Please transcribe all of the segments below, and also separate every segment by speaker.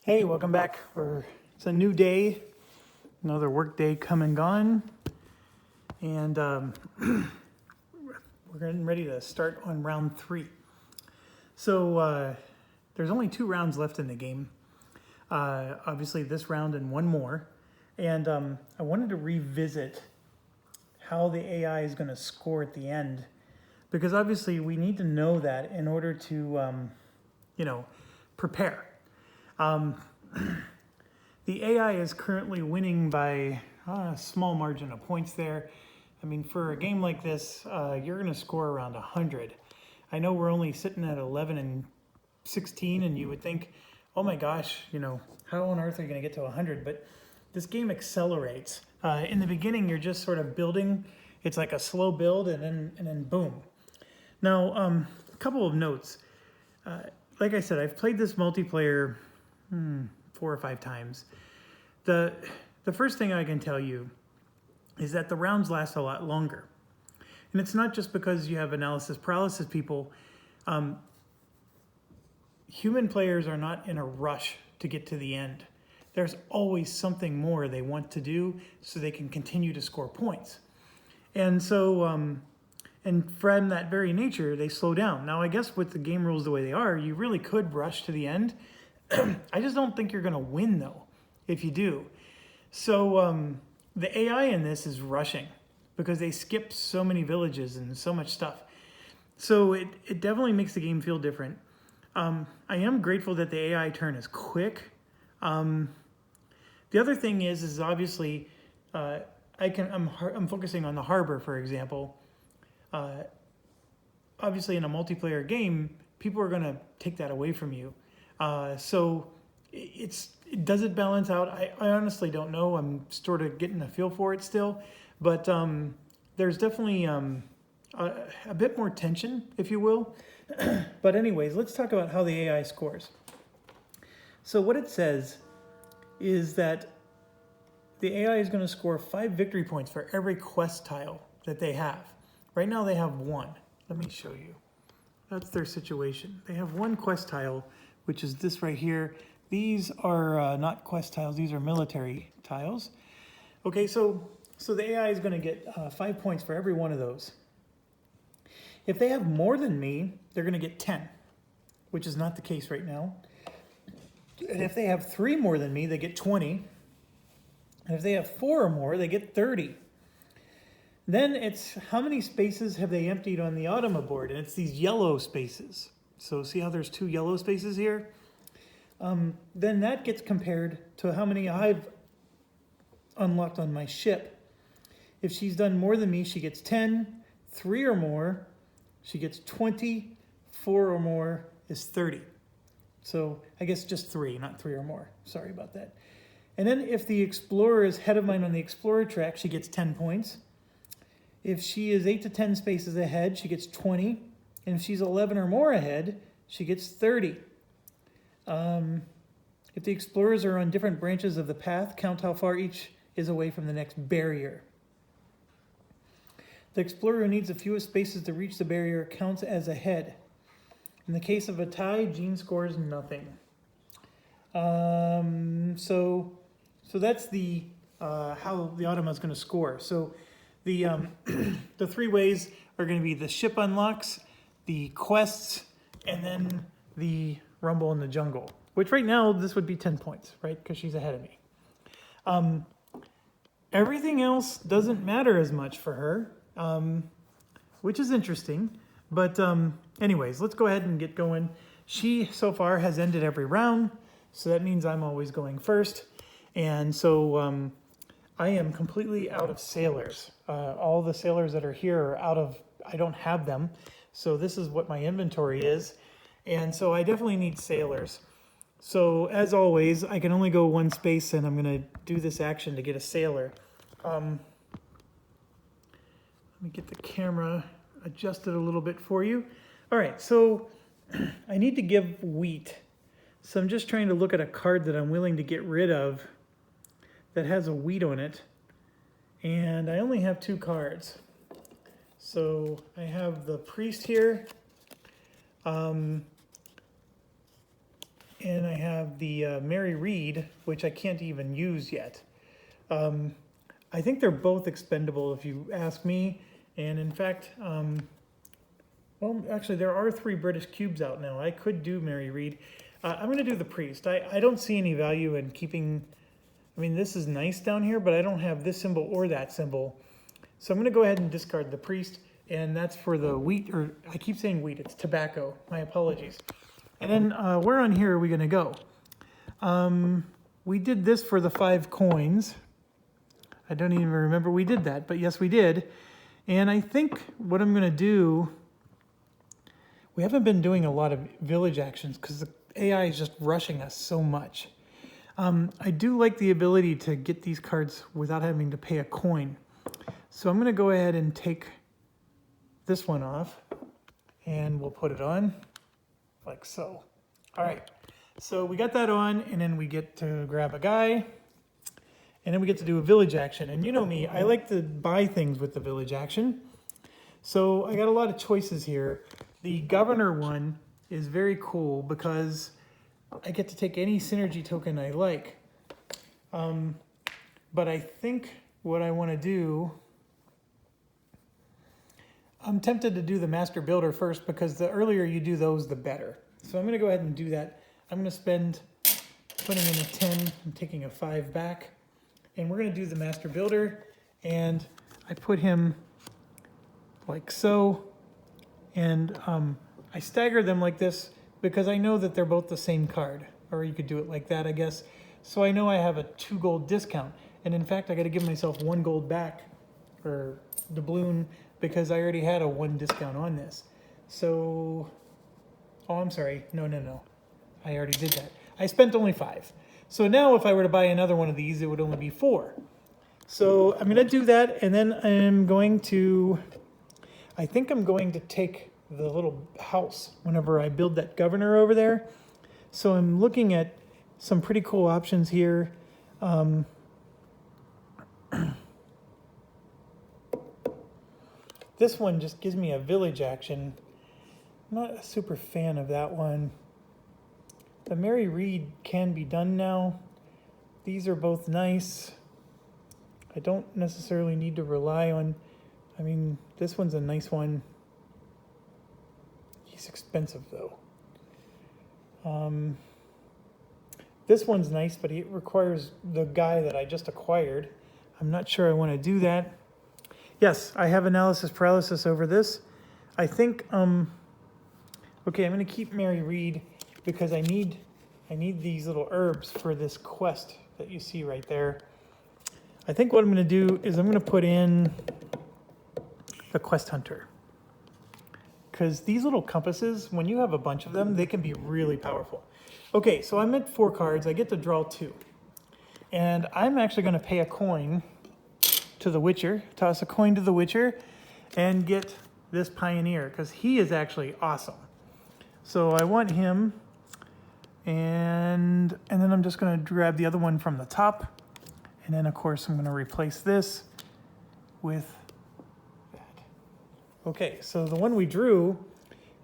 Speaker 1: Hey, welcome back. It's a new day, another work day come and gone, and we're getting ready to start on round 3. So there's only 2 rounds left in the game. Obviously this round and one more, and I wanted to revisit how the AI is going to score at the end, because obviously we need to know that in order to, prepare. The AI is currently winning by a small margin of points there. I mean, for a game like this, you're going to score around 100. I know we're only sitting at 11 and 16, and you would think, oh my gosh, how on earth are you going to get to 100? But this game accelerates. In the beginning, you're just sort of building. It's like a slow build, and then boom. Now, a couple of notes. Like I said, I've played this multiplayer 4 or 5 times. The first thing I can tell you is that the rounds last a lot longer. And it's not just because you have analysis paralysis people. Human players are not in a rush to get to the end. There's always something more they want to do so they can continue to score points. And so, and from that very nature, they slow down. Now, I guess with the game rules the way they are, you really could rush to the end. I just don't think you're going to win, though, if you do. So the AI in this is rushing because they skip so many villages and so much stuff. So it definitely makes the game feel different. I am grateful that the AI turn is quick. The other thing is obviously I'm focusing on the harbor, for example. Obviously, in a multiplayer game, people are going to take that away from you. So does it balance out? I honestly don't know. I'm sort of getting a feel for it still, but there's definitely a bit more tension, if you will. But anyways, let's talk about how the AI scores. So what it says is that the AI is going to score 5 victory points for every quest tile that they have. Right now they have 1. Let me show you. That's their situation. They have 1 quest tile, which is this right here. These are not quest tiles, these are military tiles. Okay, so the AI is going to get 5 points for every one of those. If they have more than me, they're going to get 10, which is not the case right now. And if they have 3 more than me, they get 20. And if they have 4 or more, they get 30. Then it's how many spaces have they emptied on the Automa board, and it's these yellow spaces. So see how there's 2 yellow spaces here? Then that gets compared to how many I've unlocked on my ship. If she's done more than me, she gets 10. 3 or more, she gets 20. 4 or more is 30. So I guess just 3, not 3 or more. Sorry about that. And then if the Explorer is ahead of mine on the Explorer track, she gets 10 points. If she is 8 to 10 spaces ahead, she gets 20. And if she's 11 or more ahead, she gets 30. If the explorers are on different branches of the path, count how far each is away from the next barrier. The explorer who needs the fewest spaces to reach the barrier counts as ahead. In the case of a tie, Jean scores nothing. So that's the how the Automa is going to score. So the 3 ways are going to be the ship unlocks, the quests, and then the rumble in the jungle, which right now this would be 10 points, right? Because she's ahead of me. Everything else doesn't matter as much for her, which is interesting. But anyways, let's go ahead and get going. She so far has ended every round, so that means I'm always going first. And so I am completely out of sailors. All the sailors that are here are out of, I don't have them. So this is what my inventory is. And so I definitely need sailors. So as always, I can only go 1 space, and I'm going to do this action to get a sailor. Let me get the camera adjusted a little bit for you. All right, so I need to give wheat. So I'm just trying to look at a card that I'm willing to get rid of that has a wheat on it. And I only have 2 cards. So I have the priest here. and I have the Mary Reed, which I can't even use yet. I think they're both expendable if you ask me. And in fact, well, actually, there are 3 British cubes out now. I could do Mary Reed. I'm going to do the priest. I don't see any value in keeping... I mean, this is nice down here, but I don't have this symbol or that symbol. So I'm going to go ahead and discard the priest, and that's for the wheat, or I keep saying wheat, it's tobacco. My apologies. And then where on here are we going to go? We did this for the 5 coins. I don't even remember we did that, but yes, we did. And I think what I'm going to do... We haven't been doing a lot of village actions because the AI is just rushing us so much. I do like the ability to get these cards without having to pay a coin. So I'm going to go ahead and take this one off, and we'll put it on like so. All right, so we got that on, and then we get to grab a guy, and then we get to do a village action. And you know me, I like to buy things with the village action. So I got a lot of choices here. The governor one is very cool because I get to take any synergy token I like. But I think what I want to do, I'm tempted to do the master builder first because the earlier you do those, the better. So I'm going to go ahead and do that. I'm going to spend, putting in a 10, I'm taking a 5 back, and we're going to do the master builder, and I put him like so. And I stagger them like this because I know that they're both the same card. Or you could do it like that, I guess. So I know I have a 2 gold discount. And in fact, I got to give myself 1 gold back for doubloon because I already had a 1 discount on this. So, oh, I'm sorry. No. I already did that. I spent only 5. So now if I were to buy another one of these, it would only be 4. So I'm going to do that, and then I'm going to... I think I'm going to take the little house whenever I build that governor over there. So I'm looking at some pretty cool options here. This one just gives me a village action. I'm not a super fan of that one. The Mary Reed can be done now. These are both nice. I don't necessarily need to rely on... I mean, this one's a nice one. He's expensive, though. This one's nice, but it requires the guy that I just acquired. I'm not sure I want to do that. Yes, I have analysis paralysis over this. I think, okay, I'm going to keep Mary Reed because I need these little herbs for this quest that you see right there. I think what I'm going to do is I'm going to put in the quest hunter, because these little compasses, when you have a bunch of them, they can be really powerful. Okay, so I'm at 4 cards. I get to draw 2, and I'm actually going to pay a coin to the Witcher, toss a coin to the Witcher, and get this Pioneer because he is actually awesome. So I want him, and then I'm just going to grab the other one from the top, and then of course I'm going to replace this with. Okay, so the one we drew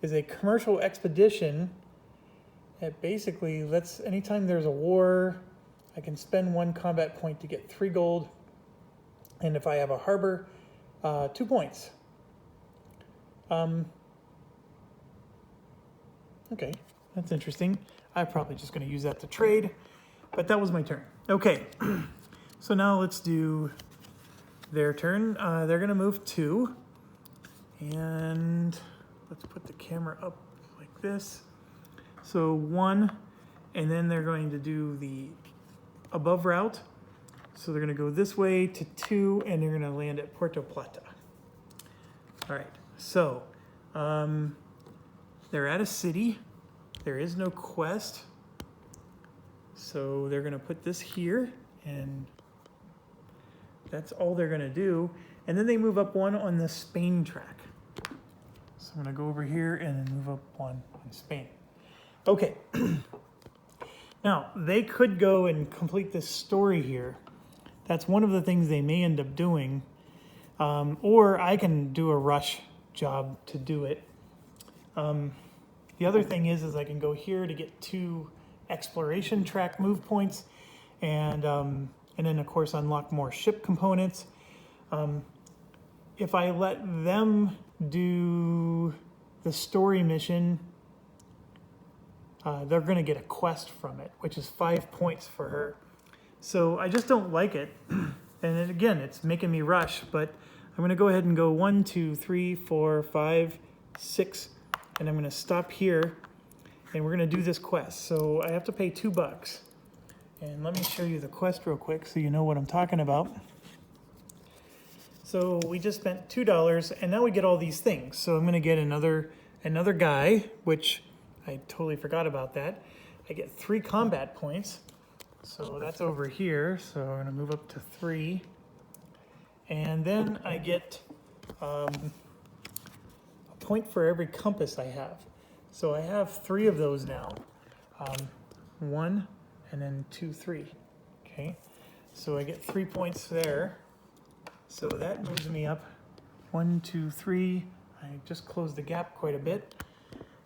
Speaker 1: is a commercial expedition that basically lets, anytime there's a war, I can spend 1 combat point to get 3 gold. And if I have a harbor, 2 points. Okay, that's interesting. I'm probably just going to use that to trade, but that was my turn. Okay, so now let's do their turn. They're going to move 2. And let's put the camera up like this. So 1, and then they're going to do the above route. So they're going to go this way to 2, and they're going to land at Puerto Plata. All right, so they're at a city. There is no quest. So they're going to put this here, and that's all they're going to do. And then they move up 1 on the Spain track. So I'm going to go over here and then move up 1 on Spain. Okay. Now, they could go and complete this story here. That's one of the things they may end up doing. Or I can do a rush job to do it. The other thing is I can go here to get 2 exploration track move points, and then of course unlock more ship components. If I let them do the story mission, they're going to get a quest from it, which is 5 points for her. So I just don't like it. And again, it's making me rush, but I'm going to go ahead and go 1, 2, 3, 4, 5, 6, and I'm going to stop here, and we're going to do this quest. So I have to pay $2. And let me show you the quest real quick so you know what I'm talking about. So we just spent $2, and now we get all these things. So I'm going to get another guy, which I totally forgot about that. I get 3 combat points. So that's over here. So I'm going to move up to 3. And then I get a point for every compass I have. So I have 3 of those now. 1, and then 2, 3. Okay. So I get 3 points there. So that moves me up 1, 2, 3. I just closed the gap quite a bit.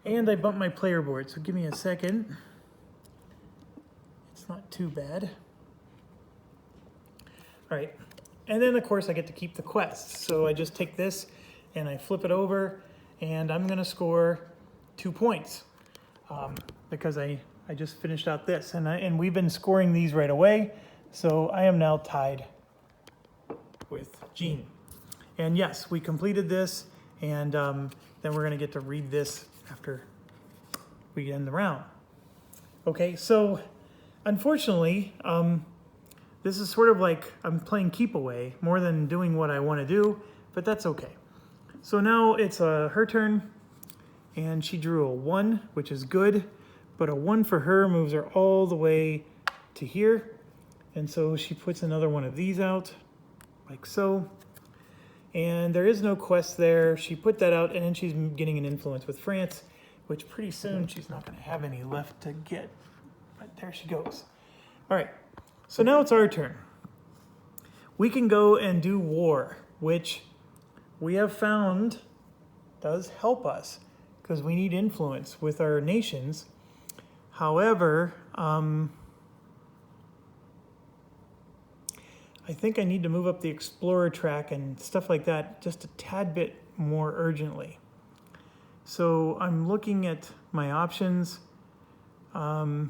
Speaker 1: And I bumped my player board, so give me a second. It's not too bad. All right, and then of course I get to keep the quest. So I just take this and I flip it over, and I'm gonna score 2 points because I just finished out this. And we've been scoring these right away, so I am now tied with Jean. And yes, we completed this, and then we're gonna get to read this after we end the round. Okay, so unfortunately, this is sort of like I'm playing keep away more than doing what I wanna do, but that's okay. So now it's her turn, and she drew a 1, which is good, but a 1 for her moves her all the way to here. And so she puts another one of these out, like so. And there is no quest there. She put that out, and then she's getting an influence with France, which pretty soon she's not going to have any left to get. But there she goes. All right, so now it's our turn. We can go and do war, which we have found does help us because we need influence with our nations. However, I think I need to move up the explorer track and stuff like that just a tad bit more urgently. So I'm looking at my options. I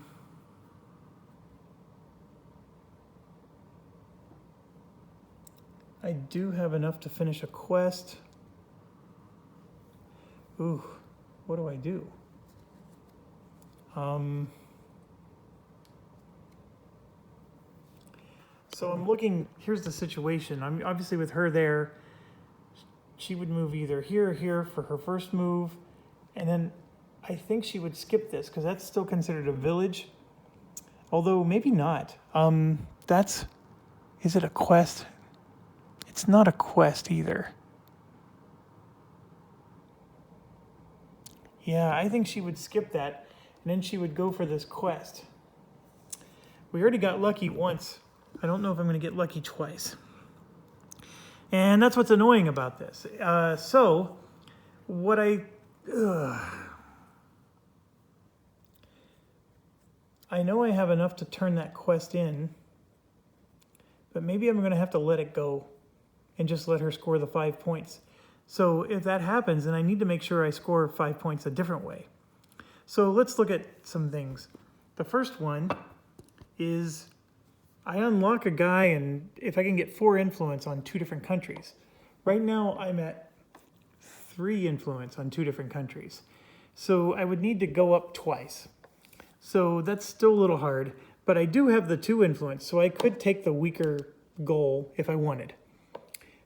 Speaker 1: do have enough to finish a quest. Ooh, what do I do? So I'm looking, here's the situation. I'm obviously with her there. She would move either here or here for her first move. And then I think she would skip this because that's still considered a village. Although maybe not. Is it a quest? It's not a quest either. Yeah, I think she would skip that and then she would go for this quest. We already got lucky once. I don't know if I'm going to get lucky twice. And that's what's annoying about this. So, what I know I have enough to turn that quest in, but maybe I'm going to have to let it go and just let her score the 5 points. So if that happens, then I need to make sure I score 5 points a different way. So let's look at some things. The first one is I unlock a guy, and if I can get 4 influence on 2 different countries. Right now I'm at 3 influence on 2 different countries. So I would need to go up twice. So that's still a little hard, but I do have the 2 influence, so I could take the weaker goal if I wanted.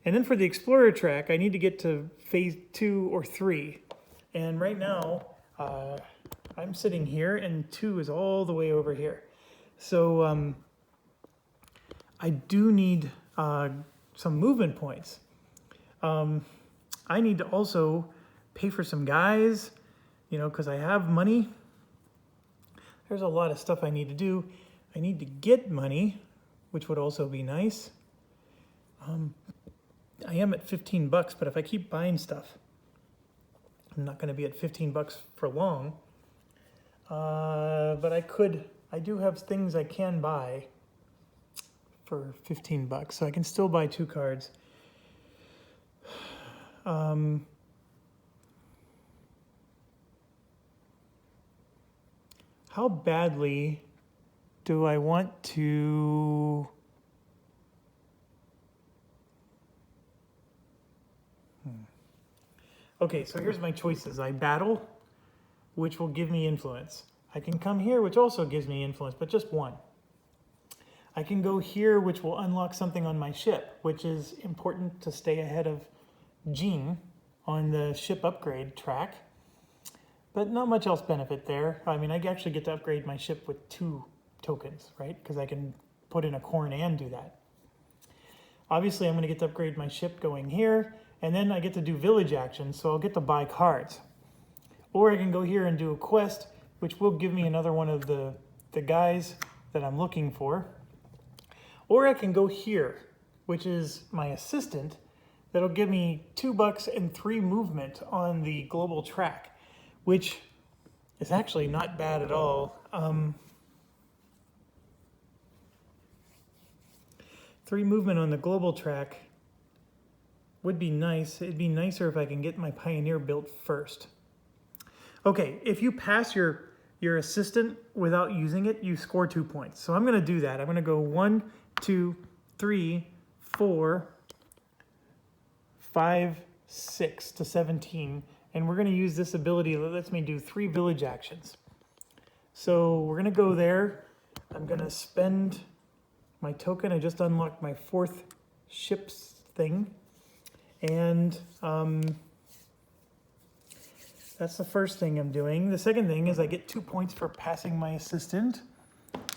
Speaker 1: And then for the explorer track, I need to get to phase 2 or 3. And right now, I'm sitting here, and 2 is all the way over here. So I do need some movement points. I need to also pay for some guys, because I have money. There's a lot of stuff I need to do. I need to get money, which would also be nice. I am at $15, but if I keep buying stuff, I'm not going to be at $15 for long. But I could I do have things I can buy for 15 bucks, so I can still buy 2 cards. How badly do I want to... Okay, so here's my choices. I battle, which will give me influence. I can come here, which also gives me influence, but just 1. I can go here, which will unlock something on my ship, which is important to stay ahead of Jean on the ship upgrade track. But not much else benefit there. I mean, I actually get to upgrade my ship with 2 tokens, right? Because I can put in a corn and do that. Obviously, I'm going to get to upgrade my ship going here, and then I get to do village actions, so I'll get to buy cards. Or I can go here and do a quest, which will give me another one of the guys that I'm looking for. Or I can go here, which is my assistant, that'll give me $2 and 3 movement on the global track, which is actually not bad at all. 3 movement on the global track would be nice. It'd be nicer if I can get my Pioneer built first. Okay, if you pass your assistant without using it, you score 2 points. So I'm going to do that. I'm going to go 1, 2, 3, 4, 5, 6 to 17. And we're going to use this ability that lets me do 3 village actions. So we're going to go there. I'm going to spend my token. I just unlocked my 4th ship's thing. And that's the first thing I'm doing. The second thing is I get 2 points for passing my assistant.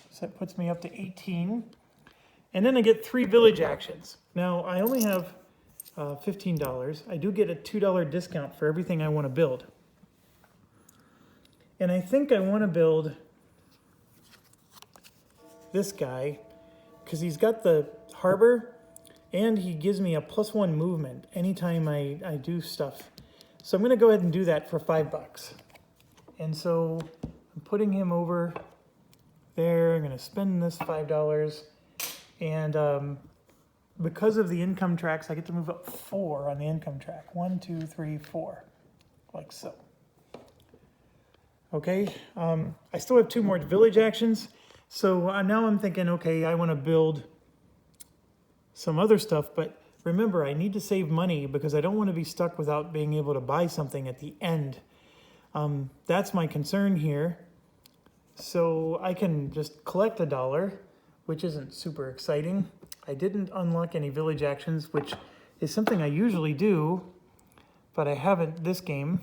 Speaker 1: So that puts me up to 18. And then I get 3 village actions. Now, I only have $15. I do get a $2 discount for everything I want to build. And I think I want to build this guy because he's got the harbor and he gives me a +1 movement anytime I do stuff. So I'm going to go ahead and do that for $5. And so I'm putting him over there. I'm going to spend this $5. And because of the income tracks, I get to move up 4 on the income track. 1, 2, 3, 4, like so. Okay, I still have 2 more village actions. So now I'm thinking, okay, I want to build some other stuff, but remember, I need to save money because I don't want to be stuck without being able to buy something at the end. That's my concern here. So I can just collect $1, which isn't super exciting. I didn't unlock any village actions, which is something I usually do, but I haven't this game.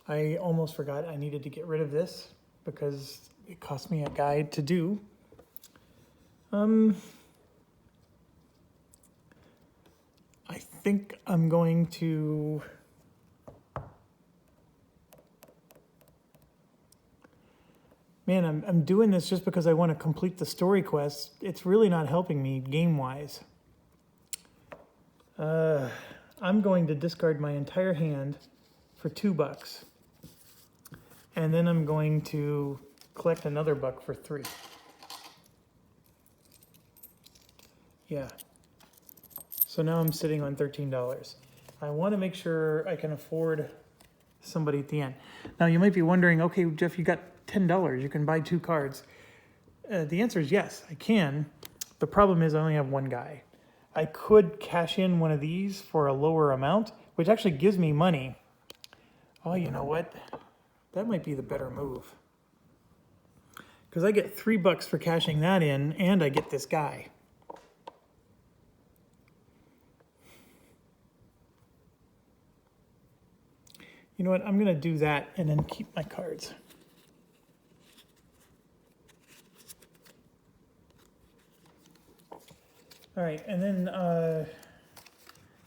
Speaker 1: I almost forgot I needed to get rid of this because it cost me a guide to do. I think I'm going to... Man, I'm doing this just because I want to complete the story quests. It's really not helping me game-wise. I'm going to discard my entire hand for $2. And then I'm going to collect another buck for 3. Yeah. So now I'm sitting on $13. I want to make sure I can afford somebody at the end. Now you might be wondering, okay, Jeff, you got $10. You can buy 2 cards. The answer is yes, I can. The problem is I only have 1 guy. I could cash in one of these for a lower amount, which actually gives me money. Oh, you know what? That might be the better move. Because I get $3 for cashing that in, and I get this guy. You know what? I'm going to do that and then keep my cards. All right, and then,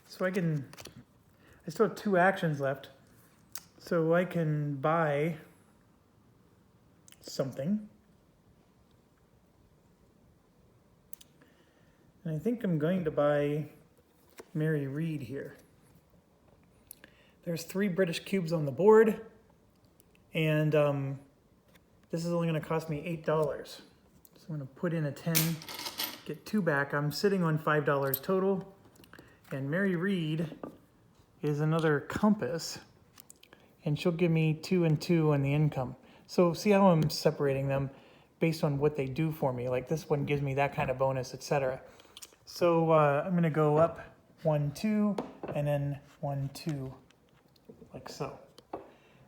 Speaker 1: so I still have 2 actions left. So I can buy something. And I think I'm going to buy Mary Read here. There's 3 British cubes on the board. And this is only going to cost me $8. So I'm going to put in a 10, get 2 back. I'm sitting on $5 total. And Mary Reed is another compass, and she'll give me 2 and 2 on the income. So see how I'm separating them based on what they do for me. Like this one gives me that kind of bonus, etc. So I'm going to go up 1, 2, and then 1, 2, like so.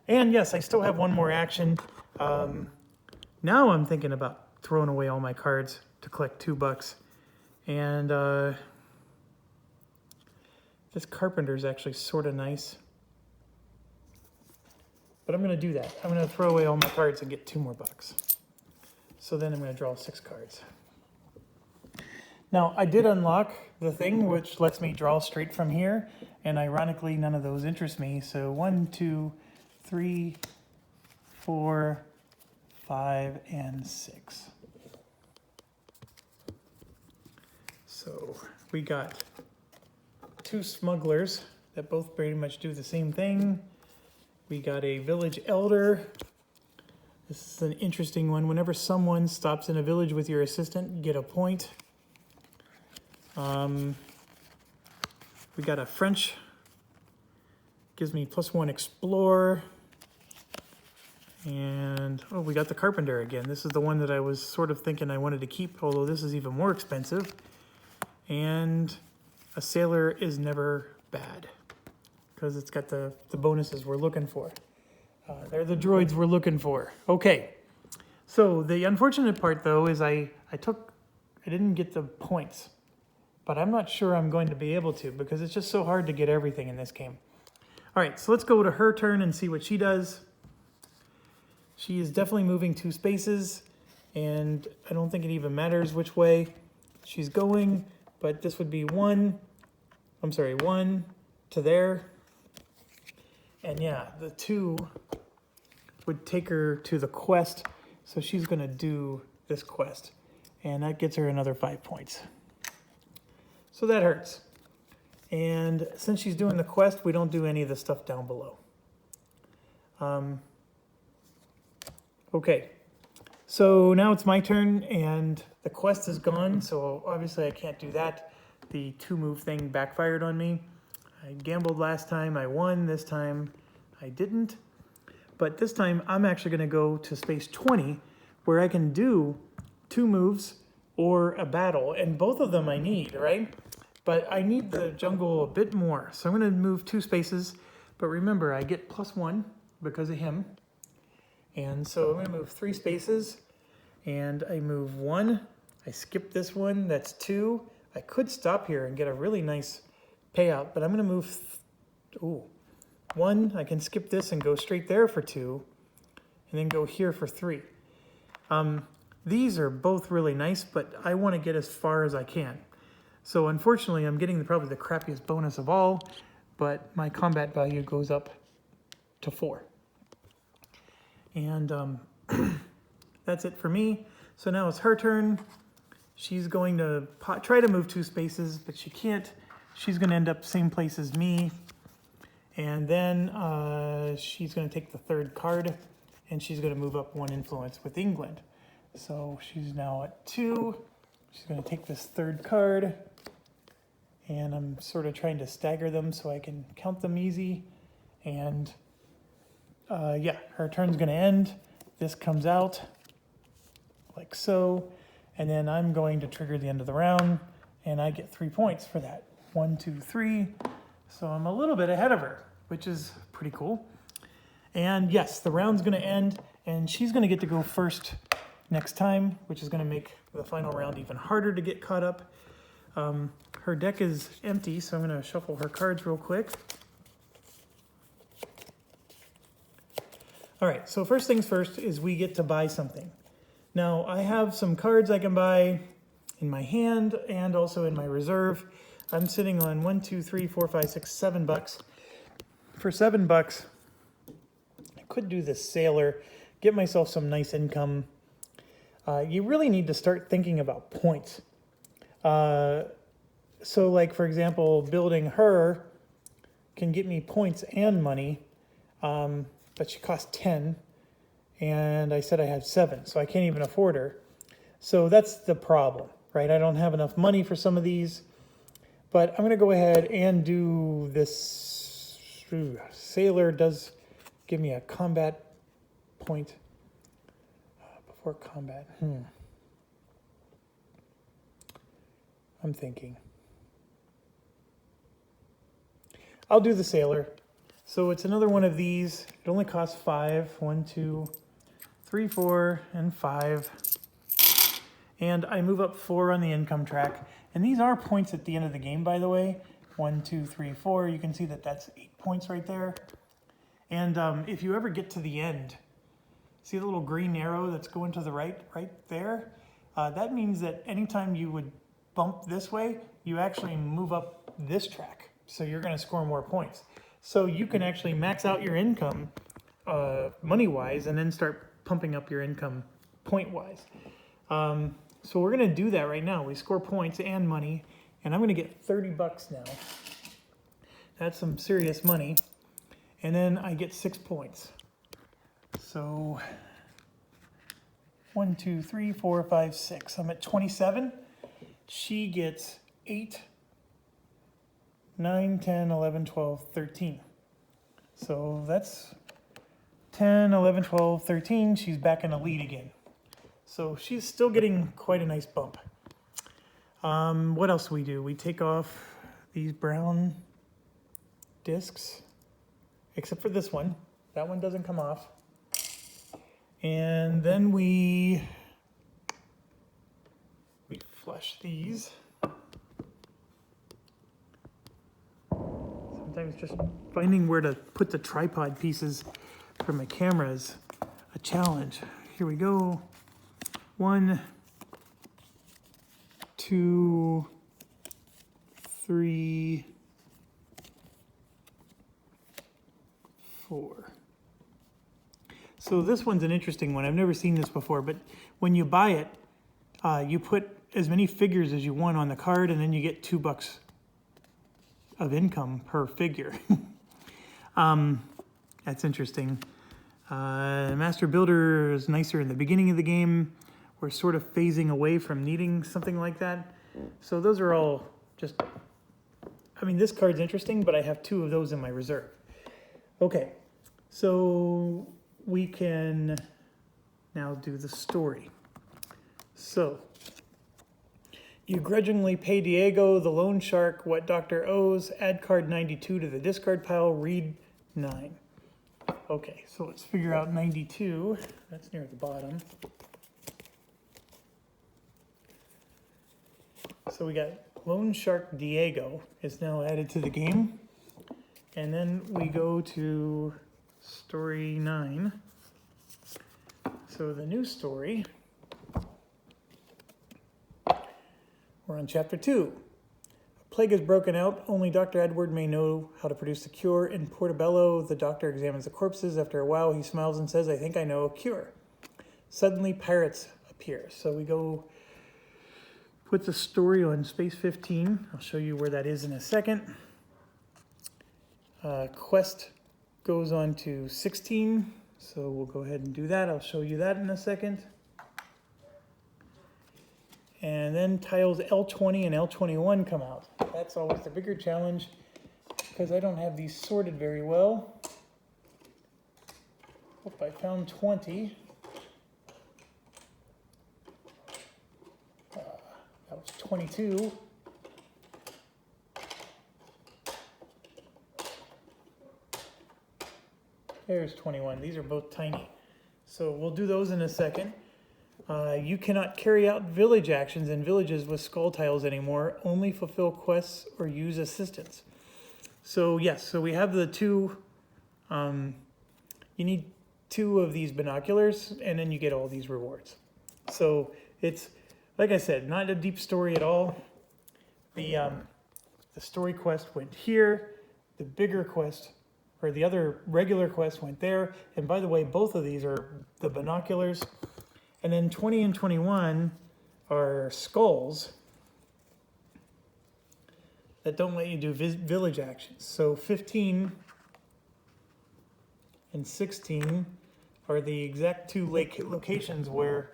Speaker 1: And yes, I still have one more action. Now I'm thinking about throwing away all my cards to collect $2. And this carpenter is actually sort of nice. But I'm going to do that. I'm going to throw away all my cards and get 2 more bucks. So then I'm going to draw 6 cards. Now, I did unlock the thing which lets me draw straight from here. And ironically, none of those interest me. So 1, 2, 3, 4, 5, and 6. So we got 2 smugglers that both pretty much do the same thing. We got a village elder. This is an interesting one. Whenever someone stops in a village with your assistant, you get a point. We got a French. Gives me +1 explore. And, oh, we got the carpenter again. This is the one that I was sort of thinking I wanted to keep, although this is even more expensive. And a sailor is never bad because it's got the bonuses we're looking for. They're the droids we're looking for. Okay, so the unfortunate part though is I didn't get the points, but I'm not sure I'm going to be able to because it's just so hard to get everything in this game. All right, so let's go to her turn and see what she does. She is definitely moving 2 spaces, and I don't think it even matters which way she's going, but this would be 1 to there. And yeah, the 2 would take her to the quest, so she's going to do this quest, and that gets her another 5 points. So that hurts. And since she's doing the quest, we don't do any of the stuff down below. Okay, so now it's my turn, and the quest is gone, so obviously I can't do that. The 2-move thing backfired on me. I gambled last time, I won. This time I didn't. But this time I'm actually going to go to space 20, where I can do 2 moves or a battle, and both of them I need, right? But I need the jungle a bit more, so I'm going to move 2 spaces. But remember, I get +1 because of him. And so I'm going to move 3 spaces, and I move 1. I skip this one, that's 2. I could stop here and get a really nice payout, but I'm going to move 1. I can skip this and go straight there for 2, and then go here for 3. These are both really nice, but I want to get as far as I can. So unfortunately, I'm getting probably the crappiest bonus of all, but my combat value goes up to 4. And that's it for me. So now it's her turn. She's going to try to move 2 spaces, but she can't. She's going to end up same place as me. And then she's going to take the 3rd card, and she's going to move up 1 influence with England. So she's now at 2. She's going to take this 3rd card, and I'm sort of trying to stagger them so I can count them easy. And yeah, her turn's going to end. This comes out like so, and then I'm going to trigger the end of the round, and I get 3 points for that. 1, 2, 3. So I'm a little bit ahead of her, which is pretty cool. And yes, the round's going to end, and she's going to get to go first next time, which is going to make the final round even harder to get caught up. Her deck is empty, so I'm going to shuffle her cards real quick. All right, so first things first is we get to buy something. Now, I have some cards I can buy in my hand and also in my reserve. I'm sitting on 1, 2, 3, 4, 5, 6, $7. For $7, I could do this sailor, get myself some nice income. You really need to start thinking about points. So like, for example, building her can get me points and money, but she costs 10. and I said I had 7, so I can't even afford her. So that's the problem, right? I don't have enough money for some of these, but I'm going to go ahead and do this. Ooh, Sailor does give me a combat point before combat. I'm thinking. I'll do the Sailor. So it's another one of these. It only costs 5. 1, 2, 3, 4, and 5. And I move up 4 on the income track. And these are points at the end of the game, by the way. 1, 2, 3, 4. You can see that that's 8 points right there. And if you ever get to the end, see the little green arrow that's going to the right there? That means that anytime you would bump this way, you actually move up this track. So you're going to score more points. So you can actually max out your income money-wise and then start pumping up your income point-wise. So we're going to do that right now. We score points and money, and I'm going to get $30 now. That's some serious money. And then I get 6 points. So 1, 2, 3, 4, 5, 6. I'm at 27. She gets 8, 9, 10, 11, 12, 13. So that's 10, 11, 12, 13. She's back in the lead again. So she's still getting quite a nice bump. What else do? We take off these brown discs, except for this one. That one doesn't come off. And then we flush these. Sometimes just finding where to put the tripod pieces for my camera is a challenge. Here we go. 1, 2, 3, 4. So this one's an interesting one. I've never seen this before, but when you buy it, you put as many figures as you want on the card, and then you get $2 of income per figure. That's interesting. Master Builder is nicer in the beginning of the game. We're sort of phasing away from needing something like that. So those are all just, I mean, this card's interesting, but I have 2 of those in my reserve. Okay, so we can now do the story. So, you grudgingly pay Diego, the loan shark, what Doctor owes. Add card 92 to the discard pile. Read 9. Okay, so let's figure out 92. That's near the bottom. So we got Loan Shark Diego is now added to the game. And then we go to story 9. So the new story, we're on chapter 2. A plague has broken out. Only Dr. Edward may know how to produce the cure. In Portobello, the doctor examines the corpses. After a while, he smiles and says, I think I know a cure. Suddenly, pirates appear. So we go put the story on space 15. I'll show you where that is in a second. Quest goes on to 16. So we'll go ahead and do that. I'll show you that in a second. And then tiles L20 and L21 come out. That's always the bigger challenge because I don't have these sorted very well. Hope I found 20. That was 22. There's 21. These are both tiny. So we'll do those in a second. You cannot carry out village actions in villages with skull tiles anymore. Only fulfill quests or use assistance. So yes, so we have the 2. You need 2 of these binoculars, and then you get all these rewards. So it's, like I said, not a deep story at all. The story quest went here. The bigger quest, or the other regular quest, went there. And by the way, both of these are the binoculars. And then 20 and 21 are skulls that don't let you do village actions. So 15 and 16 are the exact two locations where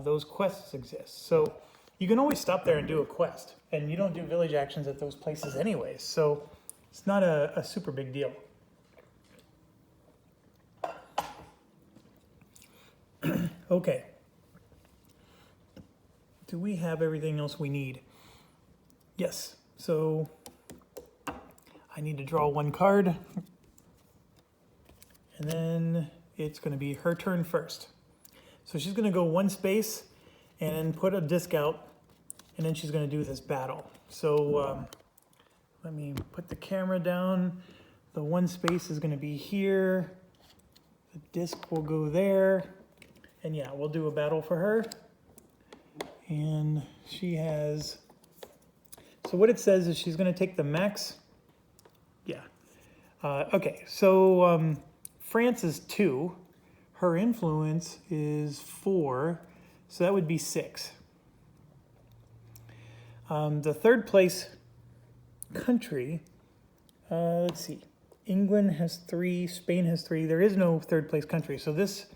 Speaker 1: those quests exist. So you can always stop there and do a quest, and you don't do village actions at those places anyways, so it's not a super big deal. Okay. Do we have everything else we need? Yes. So I need to draw one card, and then it's going to be her turn first. So she's going to go one space and put a disc out, and then she's going to do this battle. So let me put the camera down. The one space is going to be here. The disc will go there. And yeah, we'll do a battle for her. And she has, so what it says is she's going to take the max. Yeah. Okay, so France is 2. Her influence is 4. So that would be 6. The third place country, let's see. England has 3, Spain has 3. There is no third place country. So this,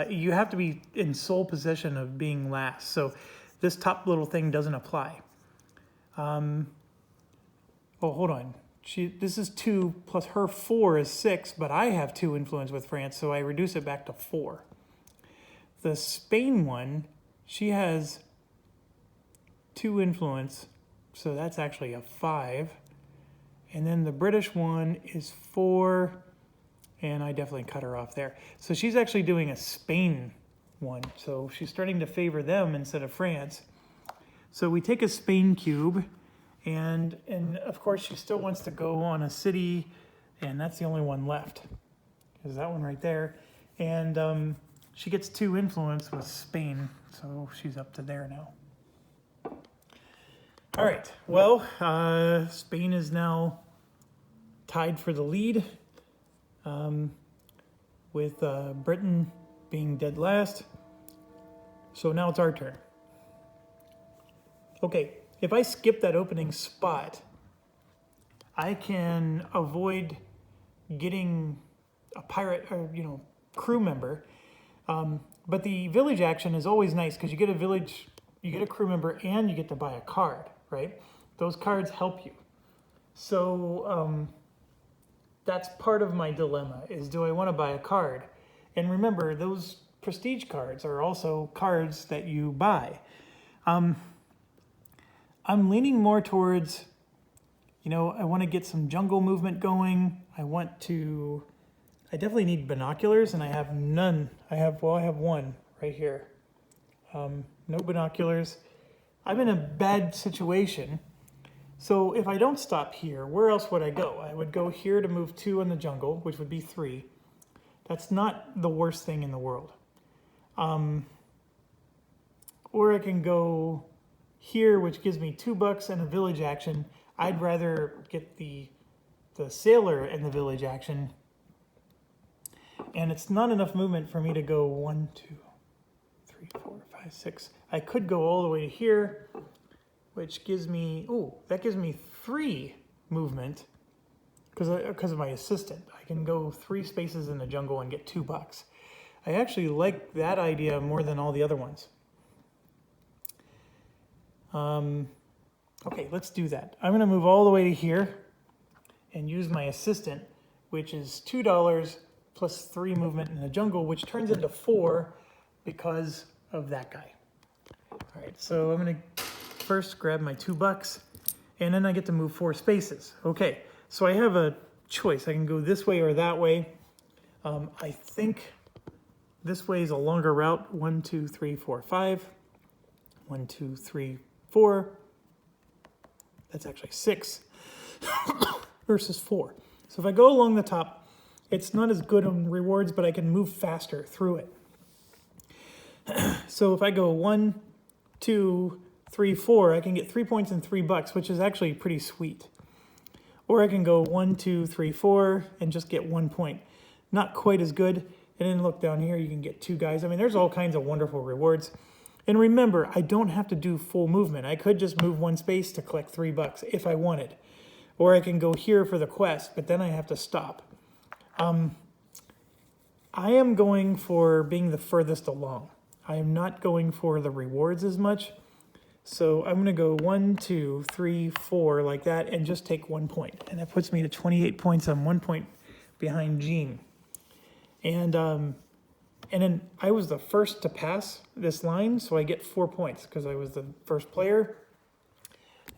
Speaker 1: you have to be in sole possession of being last. So this top little thing doesn't apply. Oh, hold on. This is 2 plus her 4 is 6, but I have 2 influence with France, so I reduce it back to 4. The Spain one, she has 2 influence, so that's actually a 5. And then the British one is 4, and I definitely cut her off there. So she's actually doing a Spain one, so she's starting to favor them instead of France. So we take a Spain cube, and of course she still wants to go on a city, and that's the only one left. Is that one right there. And she gets 2 influence with Spain, so she's up to there now. All right, well, Spain is now tied for the lead, with Britain being dead last. So now it's our turn. Okay, if I skip that opening spot, I can avoid getting a pirate or, crew member. But the village action is always nice because you get a village, you get a crew member, and you get to buy a card, right? Those cards help you. So that's part of my dilemma is, do I want to buy a card? And remember, those prestige cards are also cards that you buy. I'm leaning more towards, I want to get some jungle movement going. I definitely need binoculars, and I have none. I have one right here. No binoculars. I'm in a bad situation. So if I don't stop here, where else would I go? I would go here to move 2 in the jungle, which would be 3. That's not the worst thing in the world. Or I can go here, which gives me $2 and a village action. I'd rather get the sailor and the village action. And it's not enough movement for me to go 1, 2, 3, 4, 5, 6. I could go all the way to here, which gives me, that gives me 3 movement because of my assistant. I can go 3 spaces in the jungle and get $2. I actually like that idea more than all the other ones. Okay, let's do that. I'm going to move all the way to here and use my assistant, which is $2 plus 3 movement in the jungle, which turns into 4 because of that guy. All right, so I'm going to first grab my $2, and then I get to move 4 spaces. Okay, so I have a choice. I can go this way or that way. I think this way is a longer route. 1, 2, 3, 4, 5. 1, 2, 3, 4. That's actually 6 versus 4. So if I go along the top, it's not as good on rewards, but I can move faster through it. So if I go 1, 2, 3, 4, I can get 3 points and $3, which is actually pretty sweet. Or I can go 1, 2, 3, 4 and just get 1 point. Not quite as good. And then look down here, you can get 2 guys. I mean, there's all kinds of wonderful rewards. And remember, I don't have to do full movement. I could just move 1 space to collect $3 if I wanted. Or I can go here for the quest, but then I have to stop. I am going for being the furthest along. I am not going for the rewards as much. So I'm going to go 1, 2, 3, 4 like that and just take 1 point. And that puts me to 28 points. I'm 1 point behind Jean. And then I was the first to pass this line, so I get 4 points because I was the first player.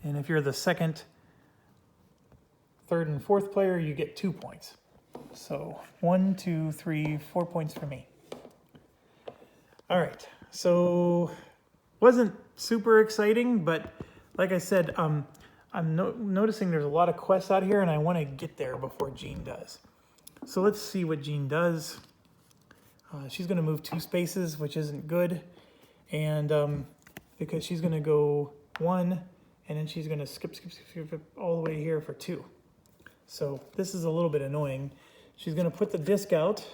Speaker 1: And if you're the second, third, and fourth player, you get 2 points. So 1, 2, 3, 4 points for me. All right, so wasn't super exciting, but like I said, I'm noticing there's a lot of quests out here, and I want to get there before Jean does. So let's see what Jean does. She's going to move 2 spaces, which isn't good, and because she's going to go 1, and then she's going to skip all the way here for 2. So this is a little bit annoying. She's going to put the disc out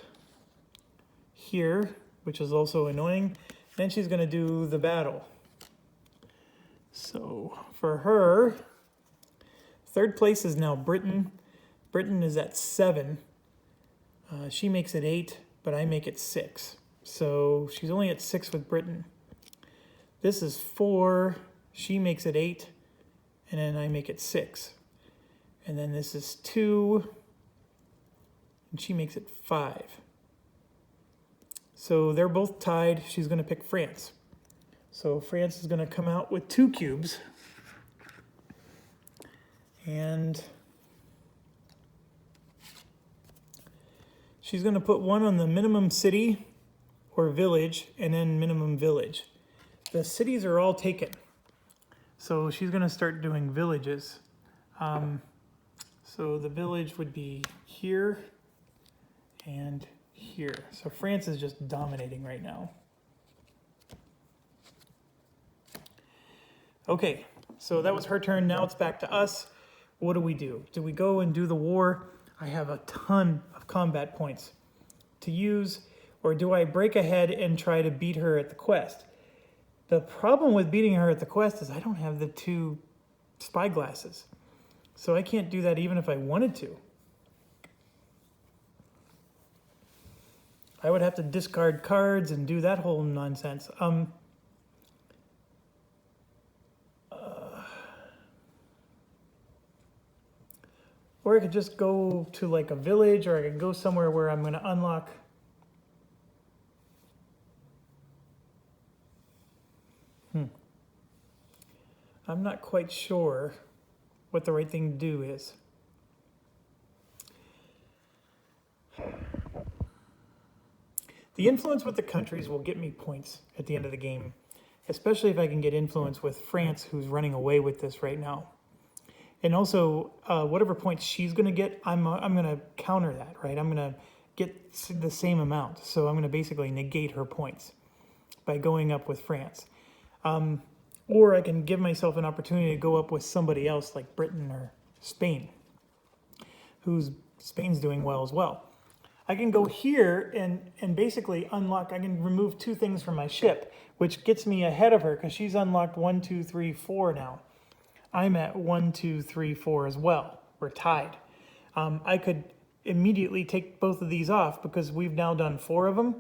Speaker 1: here, which is also annoying. Then she's going to do the battle. So for her, third place is now Britain. Britain is at 7. She makes it 8, but I make it 6. So she's only at 6 with Britain. This is 4. She makes it 8, and then I make it 6. And then this is 2, and she makes it 5. So they're both tied. She's going to pick France. So France is going to come out with 2 cubes. And she's going to put 1 on the minimum city or village, and then minimum village. The cities are all taken. So she's going to start doing villages. So the village would be here and here. So France is just dominating right now. Okay, so that was her turn. Now it's back to us. What do? Do we go and do the war? I have a ton of combat points to use, or do I break ahead and try to beat her at the quest? The problem with beating her at the quest is I don't have the 2 spyglasses. So I can't do that even if I wanted to. I would have to discard cards and do that whole nonsense. Or I could just go to like a village, or I could go somewhere where I'm going to unlock. I'm not quite sure what the right thing to do is. The influence with the countries will get me points at the end of the game, especially if I can get influence with France, who's running away with this right now. And also, whatever points she's going to get, I'm going to counter that, right? I'm going to get the same amount. So I'm going to basically negate her points by going up with France. Or I can give myself an opportunity to go up with somebody else like Britain or Spain, Spain's doing well as well. I can go here and basically unlock, I can remove 2 things from my ship, which gets me ahead of her because she's unlocked 1, 2, 3, 4 now. I'm at 1, 2, 3, 4 as well. We're tied. I could immediately take both of these off because we've now done 4 of them.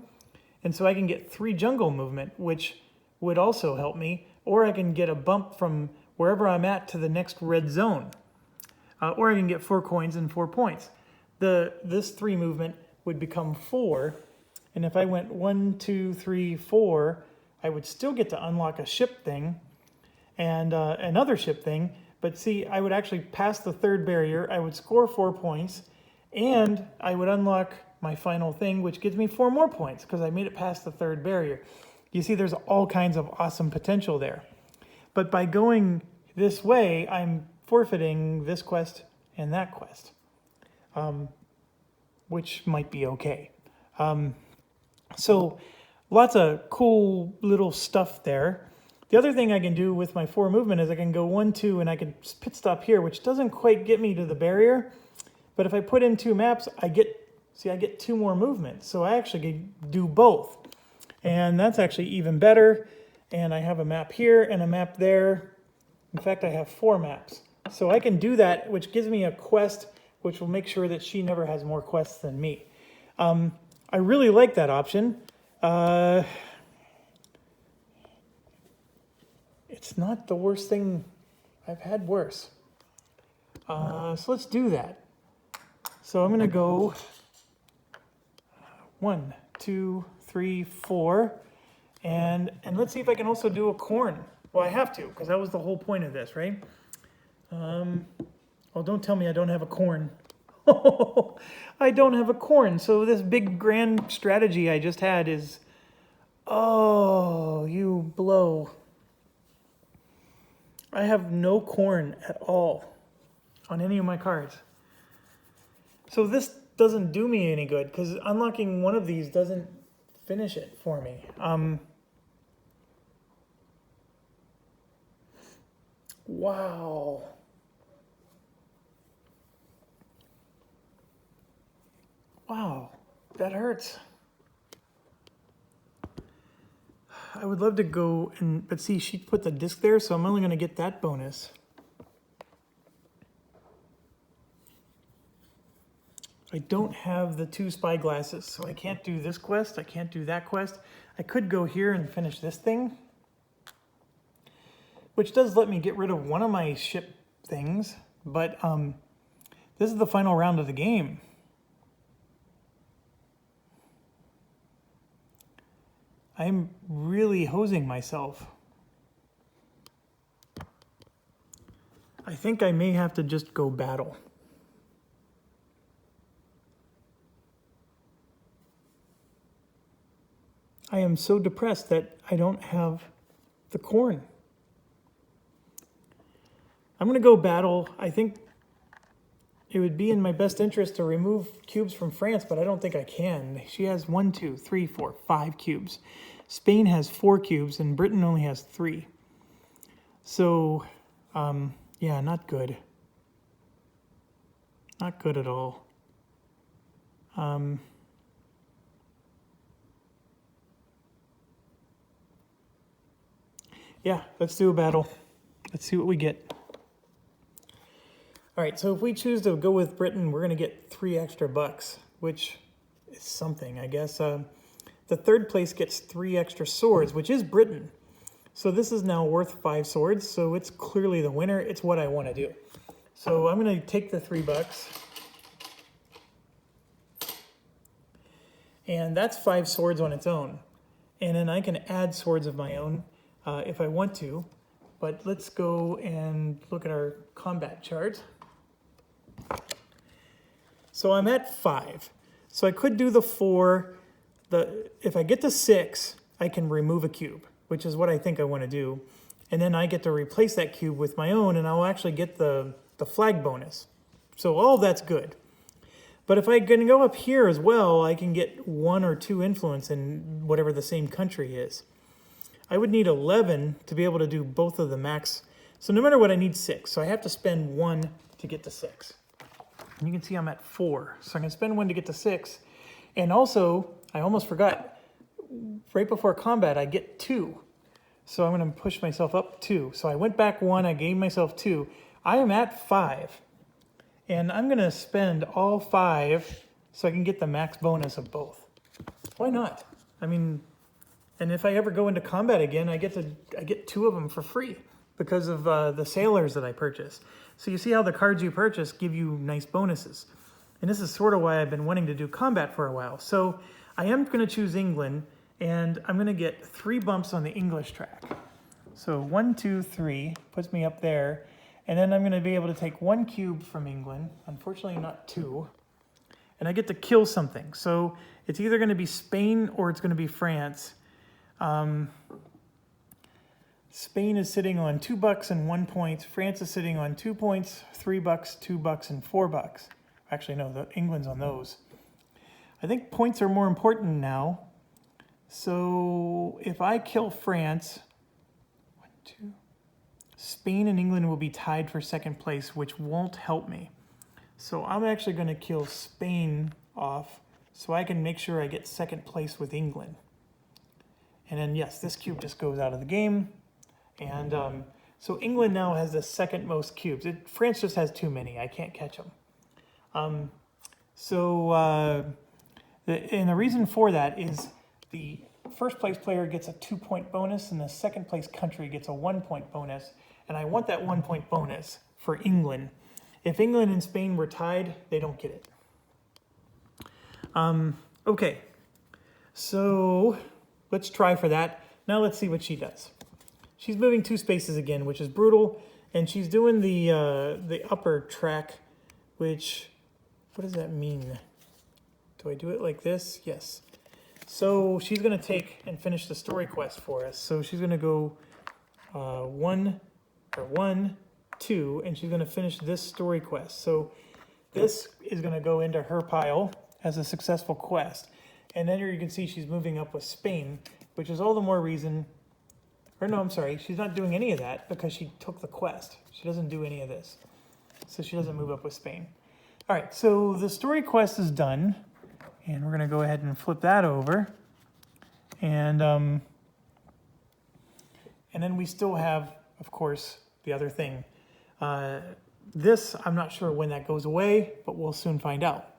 Speaker 1: And so I can get 3 jungle movement, which would also help me. Or I can get a bump from wherever I'm at to the next red zone. Or I can get 4 coins and 4 points. This 3 movement would become 4. And if I went 1, 2, 3, 4, I would still get to unlock a ship thing and another ship thing. But see, I would actually pass the 3rd barrier. I would score 4 points. And I would unlock my final thing, which gives me 4 more points because I made it past the 3rd barrier. You see, there's all kinds of awesome potential there. But by going this way, I'm forfeiting this quest and that quest, which might be okay. So lots of cool little stuff there. The other thing I can do with my 4 movement is I can go 1, 2, and I can pit stop here, which doesn't quite get me to the barrier. But if I put in 2 maps, I get 2 more movements. So I actually can do both. And that's actually even better. And I have a map here and a map there. In fact, I have 4 maps. So I can do that, which gives me a quest, which will make sure that she never has more quests than me. I really like that option. It's not the worst thing. I've had worse. So let's do that. So I'm going to go 1, 2, 3, 4. And let's see if I can also do a corn. Well, I have to, because that was the whole point of this, right? Well, don't tell me I don't have a corn. I don't have a corn. So this big grand strategy I just had is, oh, you blow. I have no corn at all on any of my cards. So this doesn't do me any good because unlocking one of these doesn't finish it for me. Wow. Wow, that hurts. I would love to go and, but see, she put the disc there, so I'm only going to get that bonus. I don't have the 2 spy glasses, so I can't do this quest. I can't do that quest. I could go here and finish this thing, which does let me get rid of one of my ship things, but this is the final round of the game. I'm really hosing myself. I think I may have to just go battle. I am so depressed that I don't have the corn. I'm going to go battle. I think it would be in my best interest to remove cubes from France, but I don't think I can. She has 1, 2, 3, 4, 5 cubes. Spain has 4 cubes, and Britain only has 3. So, yeah, not good. Not good at all. Yeah, let's do a battle. Let's see what we get. All right, so if we choose to go with Britain, we're going to get 3 extra bucks, which is something, I guess. The third place gets 3 extra swords, which is Britain. So this is now worth 5 swords, so it's clearly the winner. It's what I want to do. So I'm going to take the 3 bucks. And that's 5 swords on its own. And then I can add swords of my own if I want to. But let's go and look at our combat chart. So I'm at 5. So I could do the 4. If I get to 6, I can remove a cube, which is what I think I want to do. And then I get to replace that cube with my own, and I'll actually get the flag bonus. So all that's good. But if I can go up here as well, I can get 1 or 2 influence in whatever the same country is. I would need 11 to be able to do both of the max. So no matter what, I need 6. So I have to spend 1 to get to 6. And you can see I'm at 4. So I'm going to spend 1 to get to 6. And also, I almost forgot, right before combat, I get 2. So I'm going to push myself up 2. So I went back 1, I gained myself 2. I am at 5. And I'm going to spend all 5 so I can get the max bonus of both. Why not? I mean, and if I ever go into combat again, I get 2 of them for free because of the sailors that I purchase. So you see how the cards you purchase give you nice bonuses. And this is sort of why I've been wanting to do combat for a while. So I am going to choose England, and I'm going to get 3 bumps on the English track. So 1, 2, 3 puts me up there. And then I'm going to be able to take 1 cube from England. Unfortunately, not 2. And I get to kill something. So it's either going to be Spain or it's going to be France. Spain is sitting on 2 bucks and 1 point. France is sitting on 2 points, 3 bucks, 2 bucks, and 4 bucks. Actually, no, England's on those. I think points are more important now. So if I kill France, 1, 2, Spain and England will be tied for 2nd place, which won't help me. So I'm actually going to kill Spain off so I can make sure I get 2nd place with England. And then, yes, this cube just goes out of the game. And so England now has the 2nd most cubes. France just has too many. I can't catch them. So And the reason for that is the first place player gets a 2-point bonus and the second place country gets a 1-point bonus. And I want that 1-point bonus for England. If England and Spain were tied, they don't get it. Okay, so let's try for that. Now let's see what she does. She's moving 2 spaces again, which is brutal. And she's doing the upper track, which, what does that mean? Do I do it like this? Yes. So she's going to take and finish the story quest for us. So she's going to go 1, 2, and she's going to finish this story quest. So this is going to go into her pile as a successful quest. And then here you can see she's moving up with Spain, which is all the more reason, or no, I'm sorry, she's not doing any of that because she took the quest. She doesn't do any of this. So she doesn't move up with Spain. All right, so the story quest is done. And we're going to go ahead and flip that over. And then we still have, of course, the other thing. This, I'm not sure when that goes away, but we'll soon find out.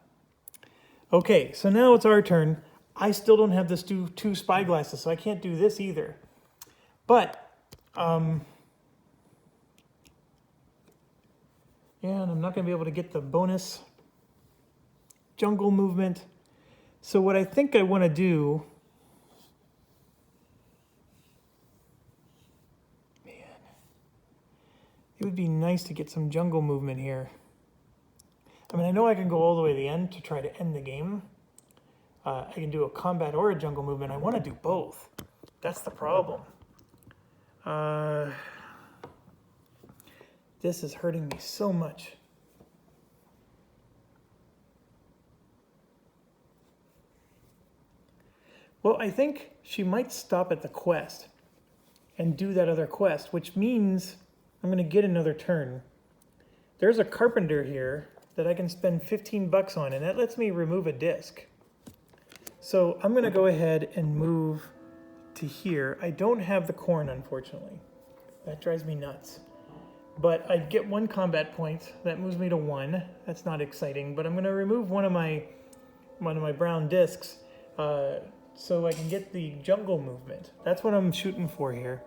Speaker 1: Okay, so now it's our turn. I still don't have this two spyglasses, so I can't do this either. But, yeah, and I'm not going to be able to get the bonus jungle movement. So what I think I want to do, man, it would be nice to get some jungle movement here. I mean, I know I can go all the way to the end to try to end the game. I can do a combat or a jungle movement. I want to do both. That's the problem. This is hurting me so much. Well, I think she might stop at the quest and do that other quest, which means I'm going to get another turn. There's a carpenter here that I can spend 15 bucks on, and that lets me remove a disc. So I'm going to go ahead and move to here. I don't have the corn, unfortunately. That drives me nuts. But I get 1 combat point. That moves me to 1. That's not exciting, but I'm going to remove one of my brown discs. So I can get the jungle movement. That's what I'm shooting for here.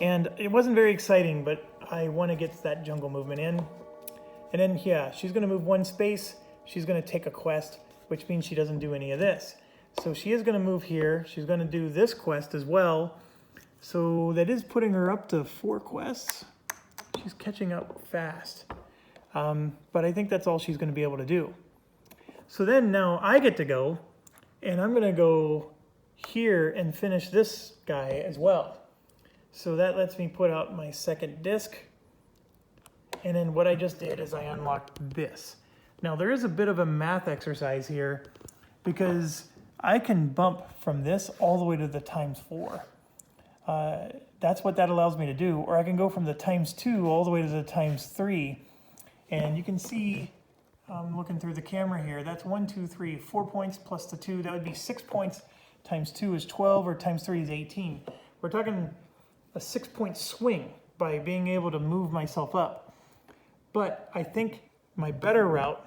Speaker 1: And it wasn't very exciting, but I want to get that jungle movement in. And then, yeah, she's going to move 1 space. She's going to take a quest, which means she doesn't do any of this. So she is going to move here. She's going to do this quest as well. So that is putting her up to 4 quests. She's catching up fast. But I think that's all she's going to be able to do. So then now I get to go. And I'm going to go here and finish this guy as well. So that lets me put out my second disc. And then what I just did is I unlocked this. Now there is a bit of a math exercise here because I can bump from this all the way to the ×4. That's what that allows me to do. Or I can go from the ×2 all the way to the ×3. And you can see, looking through the camera here, that's 1, 2, 3, 4 points plus the 2. That would be 6 points. ×2 is 12, or ×3 is 18. We're talking a 6-point swing by being able to move myself up. But I think my better route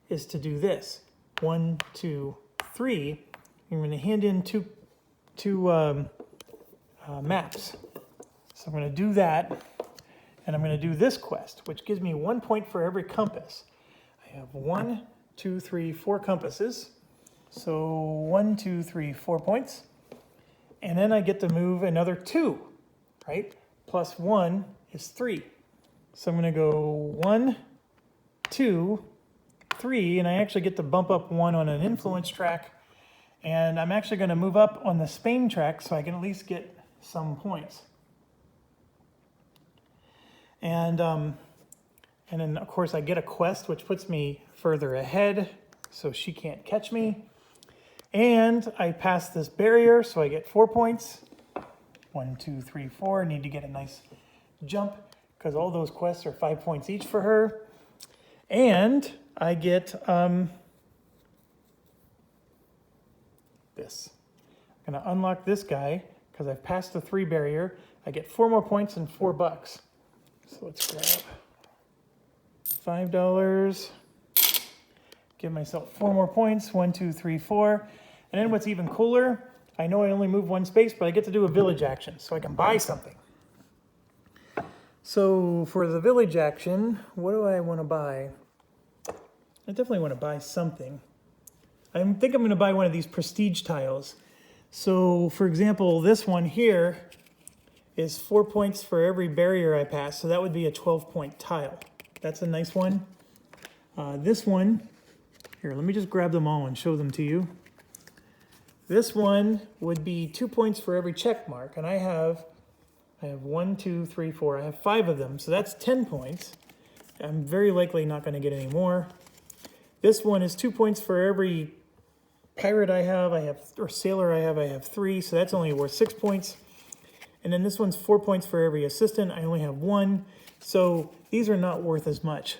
Speaker 1: is to do this. 1, 2, 3. I'm going to hand in two maps. So I'm going to do that, and I'm going to do this quest, which gives me 1 point for every compass. I have 1, 2, 3, 4 compasses. So 1, 2, 3, 4 points. And then I get to move another 2, right? Plus 1 is 3. So I'm going to go 1, 2, 3, and I actually get to bump up 1 on an influence track. And I'm actually going to move up on the Spain track so I can at least get some points. And then, of course, I get a quest, which puts me further ahead, so she can't catch me. And I pass this barrier, so I get 4 points. 1, 2, 3, 4. Need to get a nice jump, because all those quests are 5 points each for her. And I get this. I'm going to unlock this guy, because I've passed the 3 barrier. I get 4 more points and $4. So let's grab $5. Give myself 4 more points. 1, 2, 3, 4. And then what's even cooler, I know I only move 1 space, but I get to do a village action, so I can buy something. So for the village action, what do I want to buy? I definitely want to buy something. I think I'm going to buy one of these prestige tiles. So for example, this one here is 4 points for every barrier I pass, so that would be a 12-point tile. That's a nice one. This one, here, let me just grab them all and show them to you. This one would be 2 points for every check mark, and I have 1, 2, 3, 4. I have 5 of them, so that's 10 points. I'm very likely not going to get any more. This one is 2 points for every pirate I have, or sailor I have 3, so that's only worth 6 points. And then this one's 4 points for every assistant. I only have 1, so these are not worth as much.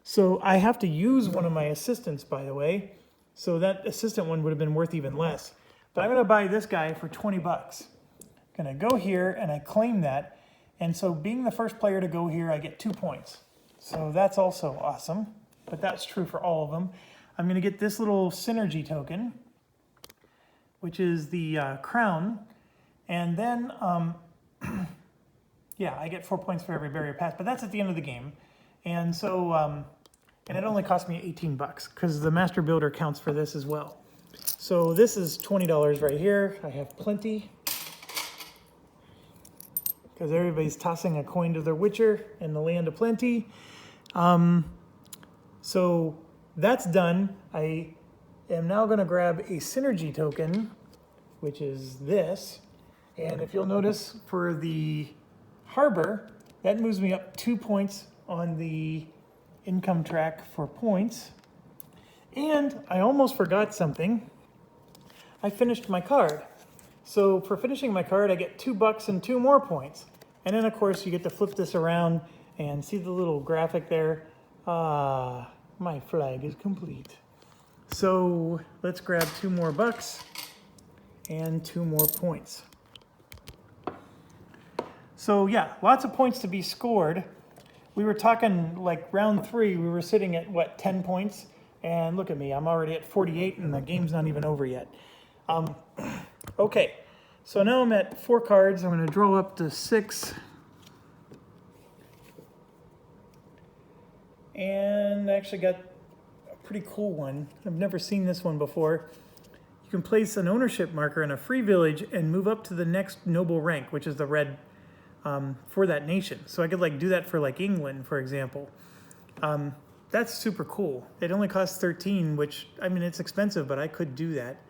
Speaker 1: So I have to use one of my assistants, by the way. So that assistant one would have been worth even less. But I'm going to buy this guy for 20 bucks. I'm going to go here and I claim that. And so being the first player to go here, I get 2 points. So that's also awesome. But that's true for all of them. I'm going to get this little synergy token, which is the crown. And then, yeah, I get 4 points for every barrier pass. But that's at the end of the game. And so, and it only cost me 18 bucks because the master builder counts for this as well. So this is $20 right here. I have plenty because everybody's tossing a coin to their Witcher in the land of plenty. So that's done. I am now going to grab a synergy token, which is this. And if you'll notice for the harbor, that moves me up 2 points on the income track for points. And I almost forgot something. I finished my card. So for finishing my card, I get $2 and 2 more points. And then of course you get to flip this around and see the little graphic there. Ah, my flag is complete. So let's grab 2 more bucks and 2 more points. So yeah, lots of points to be scored. We were talking like round 3, we were sitting at what, 10 points? And look at me, I'm already at 48 and the game's not even over yet. Okay, so now I'm at 4 cards. I'm going to draw up to 6. And I actually got a pretty cool one. I've never seen this one before. You can place an ownership marker in a free village and move up to the next noble rank, which is the red for that nation. So I could like do that for like England, for example. That's super cool. It only costs 13, which, I mean, it's expensive, but I could do that.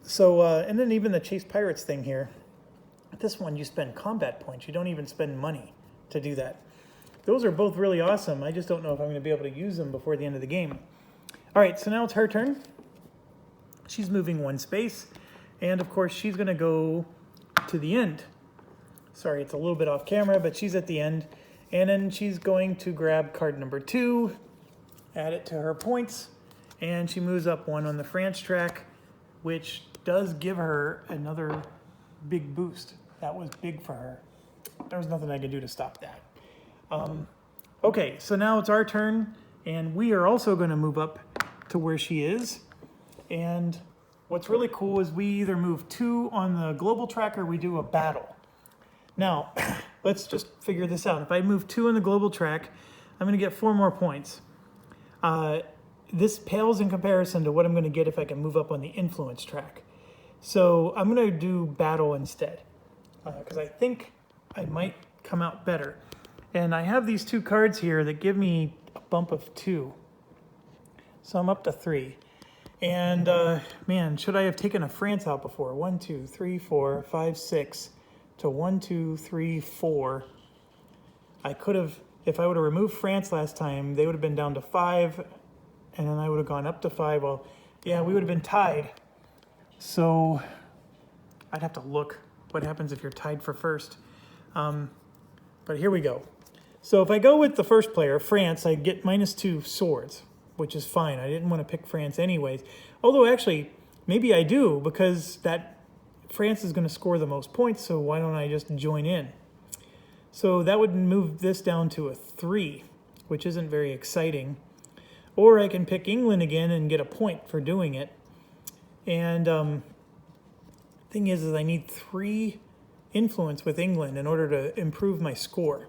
Speaker 1: So, and then even the Chase Pirates thing here. This one, you spend combat points. You don't even spend money to do that. Those are both really awesome. I just don't know if I'm going to be able to use them before the end of the game. All right, so now it's her turn. She's moving 1 space. And of course, she's going to go to the end. Sorry, it's a little bit off camera, but she's at the end. And then she's going to grab card number 2, add it to her points, and she moves up 1 on the France track, which does give her another big boost. That was big for her. There was nothing I could do to stop that. Okay, so now it's our turn, and we are also going to move up to where she is. And what's really cool is we either move 2 on the global track or we do a battle. Now, let's just figure this out. If I move 2 on the global track, I'm going to get 4 more points. This pales in comparison to what I'm going to get if I can move up on the influence track. So I'm going to do battle instead, because I think I might come out better. And I have these 2 cards here that give me a bump of 2. So I'm up to 3. And man, should I have taken a France out before? 1, 2, 3, 4, 5, 6. To 1, 2, 3, 4. I could have, if I would have removed France last time, they would have been down to 5, and then I would have gone up to 5. Well, yeah, we would have been tied. So I'd have to look what happens if you're tied for first. But here we go. So if I go with the first player, France, I get -2 swords, which is fine. I didn't want to pick France anyways. Although actually, maybe I do, because that France is going to score the most points, so why don't I just join in? So that would move this down to a 3, which isn't very exciting. or I can pick England again and get a point for doing it. And thing is I need 3 influence with England in order to improve my score.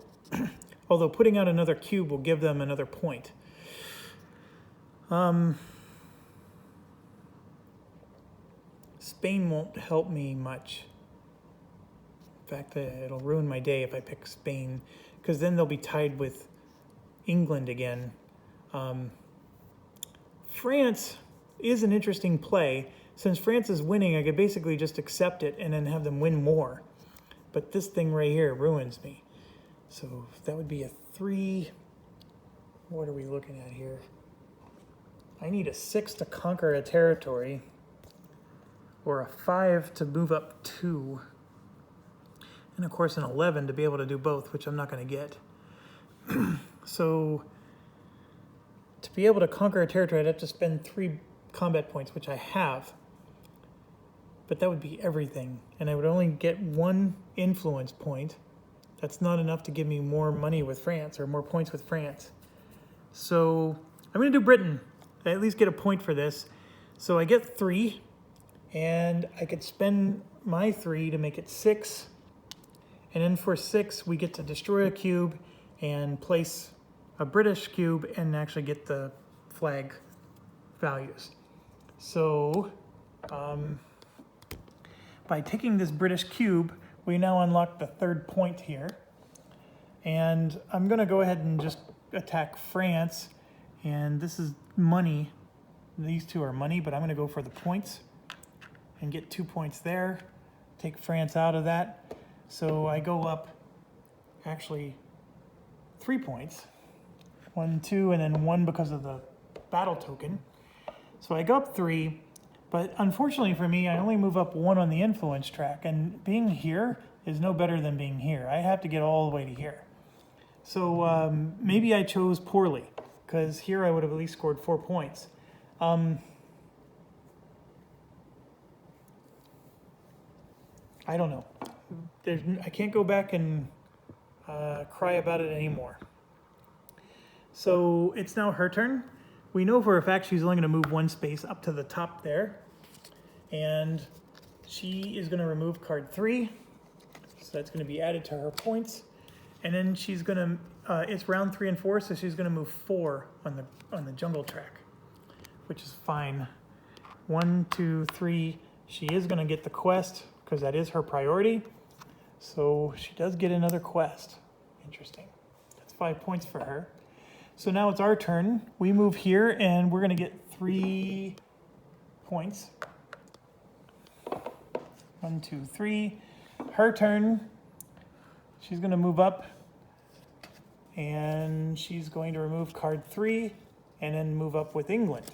Speaker 1: Although putting out another cube will give them another point. Spain won't help me much. In fact, it'll ruin my day if I pick Spain, because then they'll be tied with England again. France is an interesting play. Since France is winning, I could basically just accept it and then have them win more. But this thing right here ruins me. So that would be a 3. What are we looking at here? I need a 6 to conquer a territory, or a 5 to move up 2. And of course an 11 to be able to do both, which I'm not going to get. So to be able to conquer a territory, I'd have to spend 3 combat points, which I have. But that would be everything. And I would only get 1 influence point. That's not enough to give me more money with France, or more points with France. So I'm going to do Britain. I at least get a point for this. So I get 3, and I could spend my 3 to make it 6. And then for 6, we get to destroy a cube and place a British cube and actually get the flag values. So by taking this British cube, we now unlock the 3rd point here. And I'm going to go ahead and just attack France. And this is money. These 2 are money, but I'm going to go for the points and get 2 points there. Take France out of that. So I go up actually 3 points. 1, 2, and then 1 because of the battle token. So I go up 3. But unfortunately for me, I only move up 1 on the influence track, and being here is no better than being here. I have to get all the way to here. So maybe I chose poorly, because here I would have at least scored 4 points. I don't know. I can't go back and cry about it anymore. So it's now her turn. We know for a fact she's only going to move 1 space up to the top there. And she is going to remove card 3. So that's going to be added to her points. And then she's going to, it's round 3 and 4, so she's going to move 4 on the jungle track, which is fine. 1, 2, 3. She is going to get the quest, because that is her priority. So she does get another quest. Interesting. That's 5 points for her. So now it's our turn. We move here, and we're going to get 3 points. 1, 2, 3. Her turn. She's going to move up, and she's going to remove card 3 and then move up with England.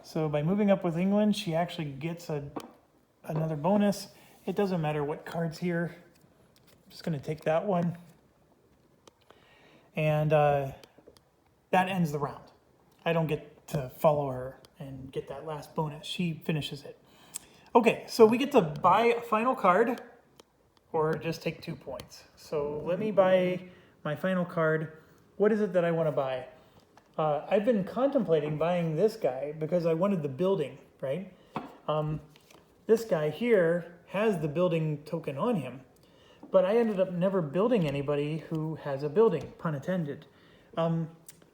Speaker 1: So by moving up with England, she actually gets another bonus. It doesn't matter what card's here. I'm just going to take that one. And that ends the round. I don't get to follow her and get that last bonus. She finishes it. Okay, so we get to buy a final card or just take 2 points. So let me buy my final card. What is it that I want to buy? I've been contemplating buying this guy because I wanted the building, right? This guy here has the building token on him, but I ended up never building anybody who has a building, pun intended.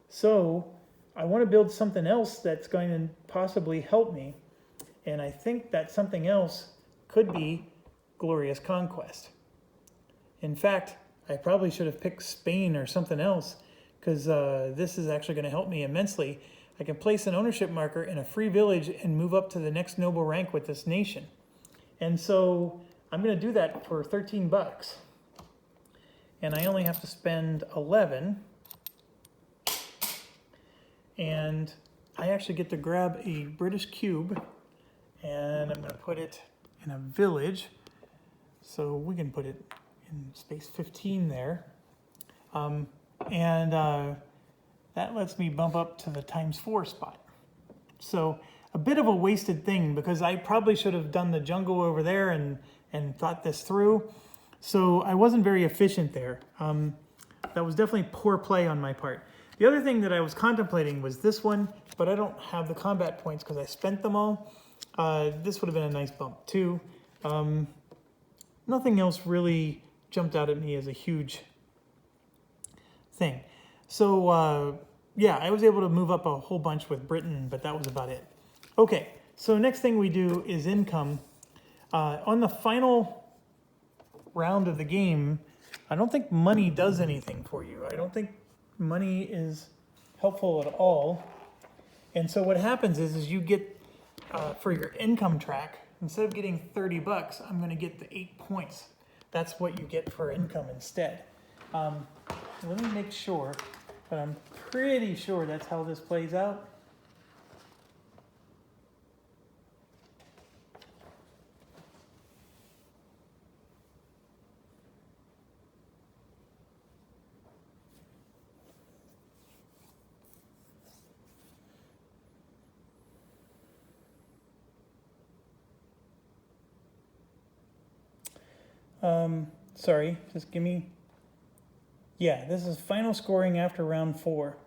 Speaker 1: So I want to build something else that's going to possibly help me. And I think that something else could be Glorious Conquest. In fact, I probably should have picked Spain or something else, because this is actually going to help me immensely. I can place an ownership marker in a free village and move up to the next noble rank with this nation. And so I'm going to do that for 13 bucks. And I only have to spend 11. And I actually get to grab a British cube, and I'm going to put it in a village. So we can put it in space 15 there. That lets me bump up to the ×4 spot. So a bit of a wasted thing, because I probably should have done the jungle over there and thought this through. So I wasn't very efficient there. That was definitely poor play on my part. The other thing that I was contemplating was this one, but I don't have the combat points because I spent them all. This would have been a nice bump too. Nothing else really jumped out at me as a huge thing. So yeah, I was able to move up a whole bunch with Britain, but that was about it. Okay, so next thing we do is income. On the final round of the game, I don't think money does anything for you. I don't think money is helpful at all. And so what happens is you get, for your income track, instead of getting 30 bucks, I'm gonna get the 8 points. That's what you get for income instead. Let me make sure, but I'm pretty sure that's how this plays out. Sorry, just give me, yeah, this is final scoring after round 4.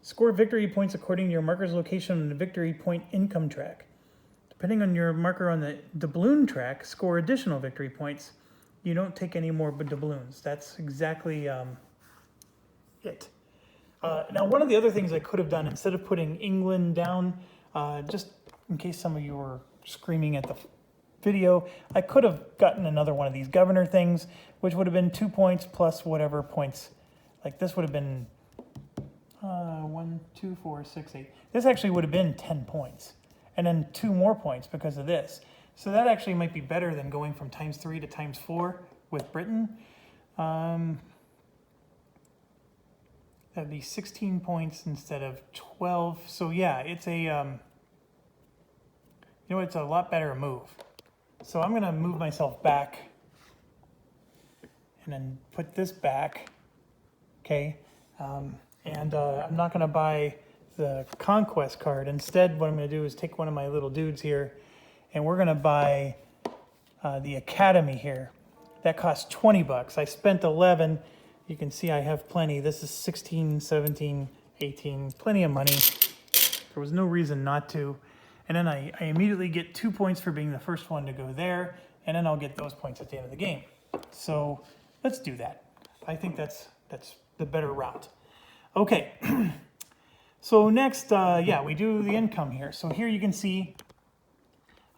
Speaker 1: Score victory points according to your marker's location on the victory point income track. Depending on your marker on the doubloon track, score additional victory points. You don't take any more doubloons. That's exactly it. Now, one of the other things I could have done, instead of putting England down, just in case some of you were screaming at the video, I could have gotten another one of these governor things, which would have been 2 points plus whatever points. Like this would have been 1, 2, 4, 6, 8. This actually would have been 10 points, and then 2 more points because of this. So that actually might be better than going from ×3 to ×4 with Britain. That'd be 16 points instead of 12. So yeah, it's a you know, it's a lot better move. So I'm gonna move myself back and then put this back, okay? I'm not gonna buy the Conquest card. Instead, what I'm gonna do is take one of my little dudes here and we're gonna buy the Academy here. That costs 20 bucks. I spent 11. You can see I have plenty. This is 16, 17, 18, plenty of money. There was no reason not to. And then I immediately get 2 points for being the first one to go there, and then I'll get those points at the end of the game. So let's do that. I think that's the better route. Okay, so next, yeah, we do the income here. So here you can see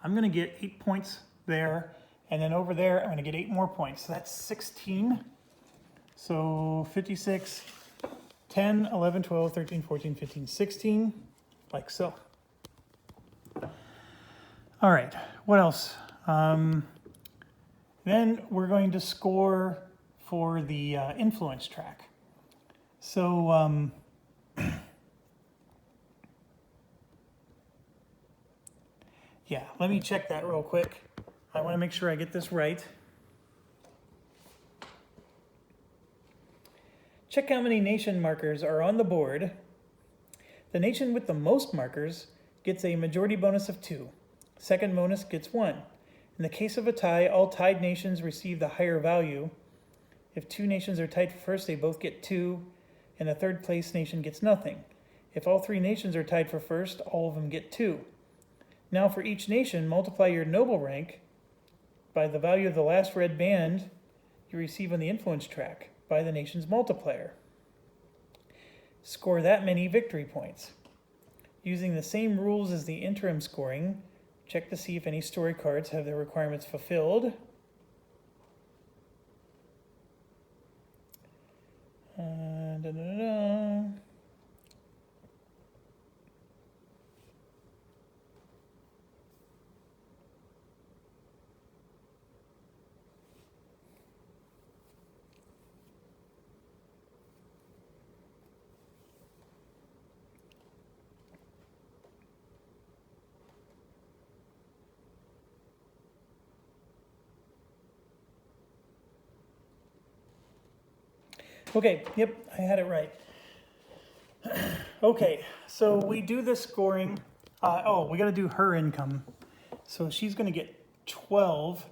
Speaker 1: I'm gonna get 8 points there, and then over there I'm gonna get 8 more points. So that's 16. So 56, 10, 11, 12, 13, 14, 15, 16, like so. All right, what else? Then we're going to score for the influence track. So yeah, let me check that real quick. I want to make sure I get this right. Check how many nation markers are on the board. The nation with the most markers gets a majority bonus of 2. Second bonus gets 1. In the case of a tie, all tied nations receive the higher value. If 2 nations are tied for first, they both get 2, and the third place nation gets nothing. If all 3 nations are tied for first, all of them get 2. Now for each nation, multiply your noble rank by the value of the last red band you receive on the influence track by the nation's multiplier. Score that many victory points. Using the same rules as the interim scoring, check to see if any story cards have their requirements fulfilled. Okay, yep, I had it right. Okay, so we do the scoring. Oh, we got to do her income. So she's going to get 12,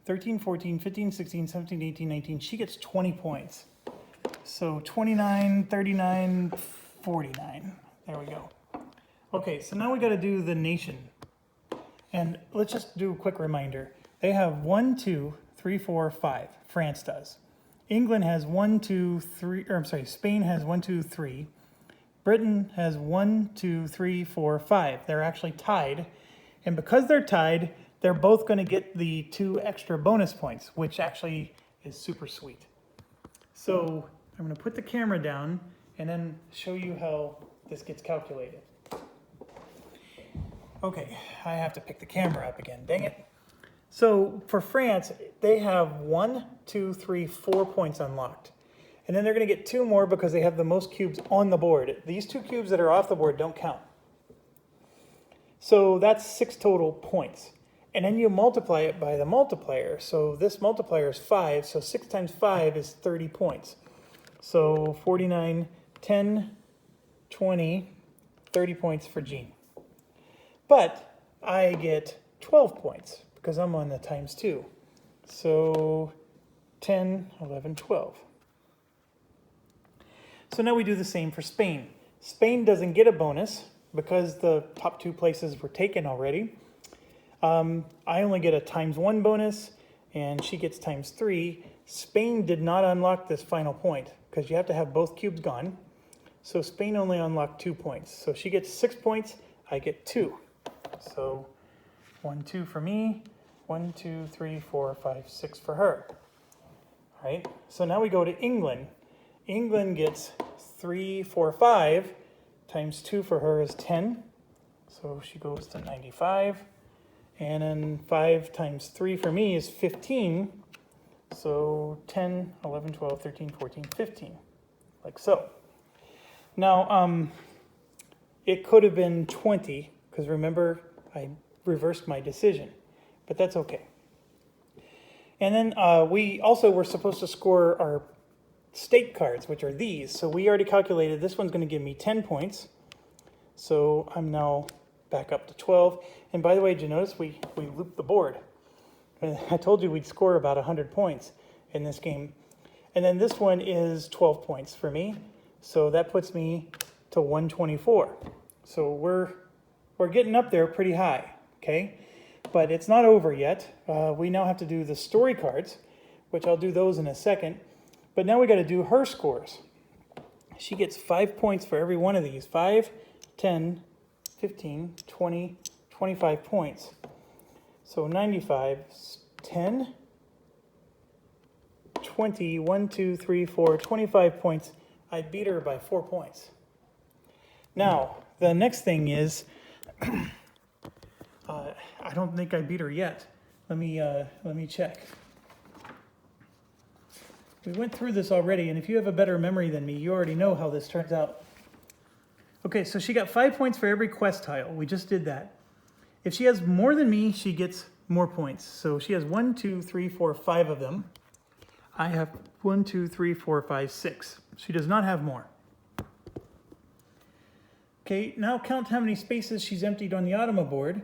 Speaker 1: 13, 14, 15, 16, 17, 18, 19. She gets 20 points. So 29, 39, 49. There we go. Okay, so now we got to do the nation. And let's just do a quick reminder. They have 1, 2, 3, 4, 5. France does. England has 1, 2, 3, or I'm sorry, Spain has 1, 2, 3. Britain has 1, 2, 3, 4, 5. They're actually tied. And because they're tied, they're both going to get the 2 extra bonus points, which actually is super sweet. So I'm going to put the camera down and then show you how this gets calculated. Okay, I have to pick the camera up again, dang it. So for France, they have 1, 2, 3, 4 points unlocked. And then they're going to get 2 more because they have the most cubes on the board. These 2 cubes that are off the board don't count. So that's 6 total points. And then you multiply it by the multiplier. So this multiplier is 5, so 6 times 5 is 30 points. So 49, 10, 20, 30 points for Jean. But I get 12 points because I'm on the times 2. So 10, 11, 12. So now we do the same for Spain. Spain doesn't get a bonus because the top 2 places were taken already. I only get a times 1 bonus, and she gets times 3. Spain did not unlock this final point because you have to have both cubes gone. So Spain only unlocked 2 points. So she gets 6 points, I get 2. So 1, 2 for me, 1, 2, 3, 4, 5, 6 for her. All right, so now we go to England. England gets 3, 4, 5, times 2 for her is 10. So she goes to 95. And then 5 times 3 for me is 15. So 10, 11, 12, 13, 14, 15, like so. Now, it could have been 20, because remember, I reversed my decision, but that's okay. And then we also were supposed to score our state cards, which are these. So we already calculated this one's going to give me 10 points. So I'm now back up to 12. And by the way, did you notice we looped the board? I told you we'd score about 100 points in this game. And then this one is 12 points for me. So that puts me to 124. So we're getting up there pretty high, okay? But it's not over yet. We now have to do the story cards, which I'll do those in a second. But now we got to do her scores. She gets 5 points for every one of these. 5, 10, 15, 20, 25 points. So 95, 10, 20, 1, 2, 3, 4, 25 points. I beat her by 4 points. Now, the next thing is, I don't think I beat her yet. Let me check. We went through this already, and if you have a better memory than me, you already know how this turns out. Okay, so she got 5 points for every quest tile. We just did that. If she has more than me, she gets more points. So she has 1, 2, 3, 4, 5 of them. I have 1, 2, 3, 4, 5, 6. She does not have more. Okay, now count how many spaces she's emptied on the Automa board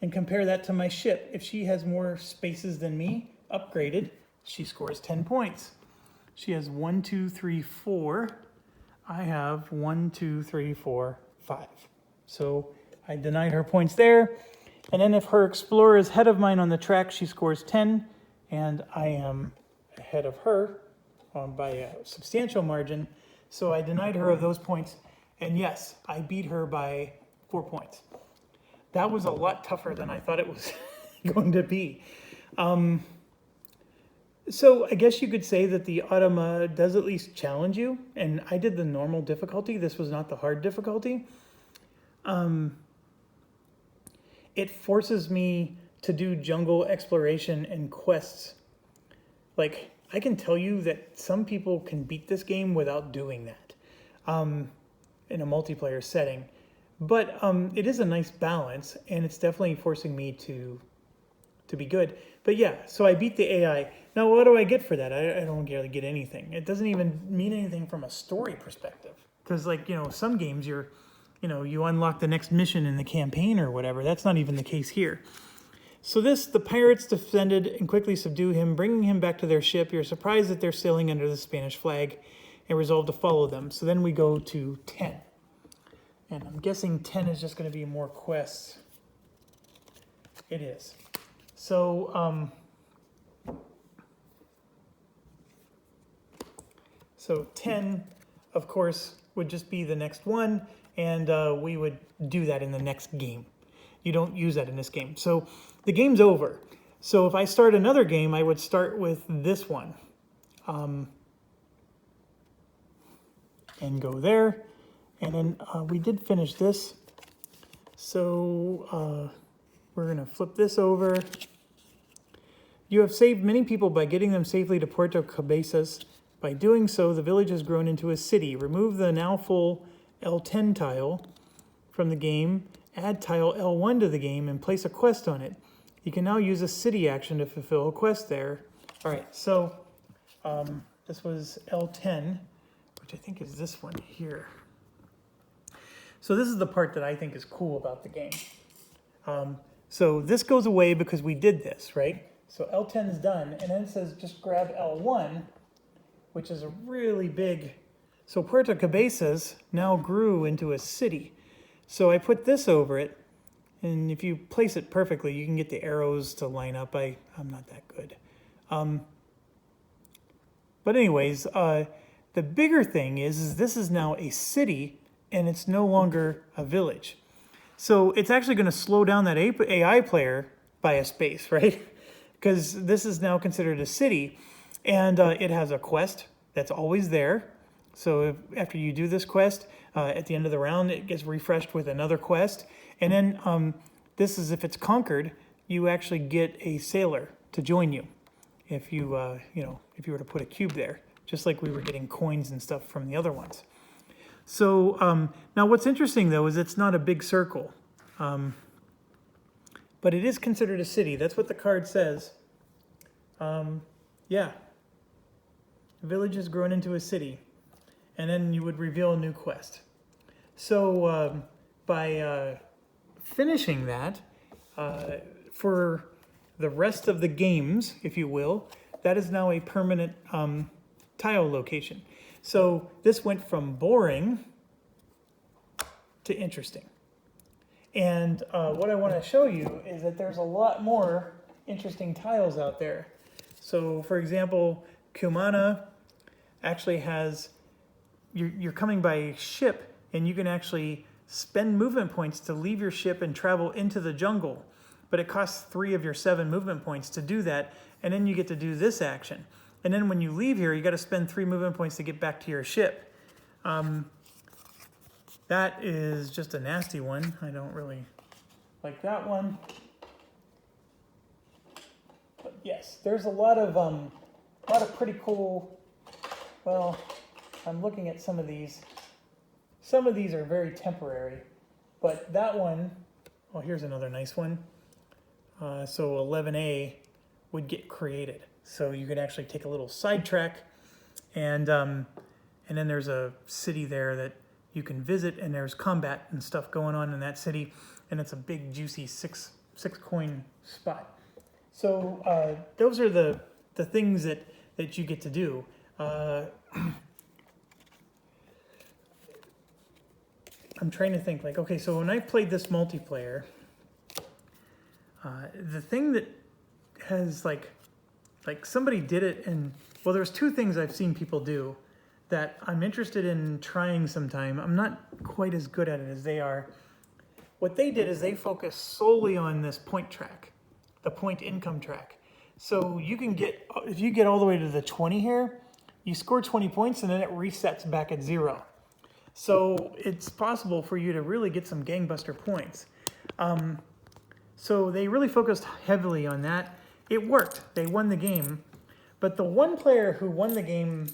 Speaker 1: and compare that to my ship. If she has more spaces than me, upgraded, she scores 10 points. She has 1, 2, 3, 4. I have 1, 2, 3, 4, 5. So I denied her points there. And then if her Explorer is ahead of mine on the track, she scores 10. And I am ahead of her by a substantial margin. So I denied her of those points. And yes, I beat her by 4 points. That was a lot tougher than I thought it was going to be. So I guess you could say that the Automa does at least challenge you. And I did the normal difficulty. This was not the hard difficulty. It forces me to do jungle exploration and quests. Like, I can tell you that some people can beat this game without doing that in a multiplayer setting. But it is a nice balance, and it's definitely forcing me to be good. But yeah, so I beat the AI. Now, what do I get for that? I don't really get anything. It doesn't even mean anything from a story perspective. Because, like, some games you unlock the next mission in the campaign or whatever. That's not even the case here. So the pirates defended and quickly subdue him, bringing him back to their ship. You're surprised that they're sailing under the Spanish flag. and resolve to follow them. So then we go to 10. And I'm guessing 10 is just going to be more quests. It is. So, so 10, of course, would just be the next one, and we would do that in the next game. You don't use that in this game. So the game's over. So if I start another game, I would start with this one. And go there. And then we did finish this. So we're going to flip this over. You have saved many people by getting them safely to Puerto Cabezas. By doing so, the village has grown into a city. Remove the now full L10 tile from the game, add tile L1 to the game, and place a quest on it. You can now use a city action to fulfill a quest there. All right, so this was L10, which I think is this one here. So this is the part that I think is cool about the game. So this goes away because we did this, right? So L10 is done, and then it says just grab L1, which is a really big... So Puerto Cabezas now grew into a city. So I put this over it, and if you place it perfectly, you can get the arrows to line up. I'm not that good. But anyways, the bigger thing is this is now a city, and it's no longer a village. So it's actually going to slow down that AI player by a space, right? Because this is now considered a city, and it has a quest that's always there. So after you do this quest, at the end of the round, it gets refreshed with another quest. And then this is if it's conquered, you actually get a sailor to join you. If you, if you were to put a cube there, just like we were getting coins and stuff from the other ones. So now what's interesting, though, is it's not a big circle. But it is considered a city. That's what the card says. Yeah. The village has grown into a city. And then you would reveal a new quest. So by finishing that, for the rest of the games, if you will, that is now a permanent tile location. So this went from boring to interesting. And what I want to show you is that there's a lot more interesting tiles out there. So for example, Cumana actually has, you're coming by ship, and you can actually spend movement points to leave your ship and travel into the jungle. But it costs 3 of your 7 movement points to do that, and then you get to do this action. And then when you leave here, you got to spend 3 movement points to get back to your ship. That is just a nasty one. I don't really like that one. But yes, there's a lot of pretty cool. Well, I'm looking at some of these. Some of these are very temporary, but that one. Oh, here's another nice one. So 11A would get created. So you could actually take a little sidetrack, and then there's a city there that you can visit, and there's combat and stuff going on in that city, and it's a big juicy six coin spot. So those are the things that you get to do. I'm trying to think, like, okay, so when I played this multiplayer, the thing that has like somebody did it, and well, there's 2 things I've seen people do that I'm interested in trying sometime. I'm not quite as good at it as they are. What they did is they focused solely on this point track, the point income track. So you can get, if you get all the way to the 20 here, you score 20 points and then it resets back at 0. So it's possible for you to really get some gangbuster points. So they really focused heavily on that. It worked. They won the game. But the one player who won the game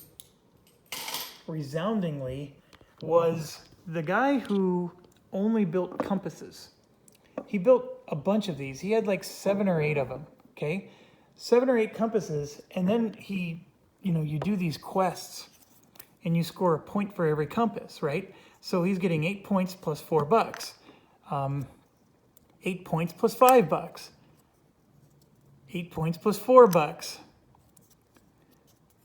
Speaker 1: resoundingly was the guy who only built compasses. He built a bunch of these. He had like 7 or 8 of them, okay? 7 or 8 compasses, and then he, you do these quests, and you score a point for every compass, right? So he's getting 8 points plus $4. 8 points plus $5. 8 points plus $4.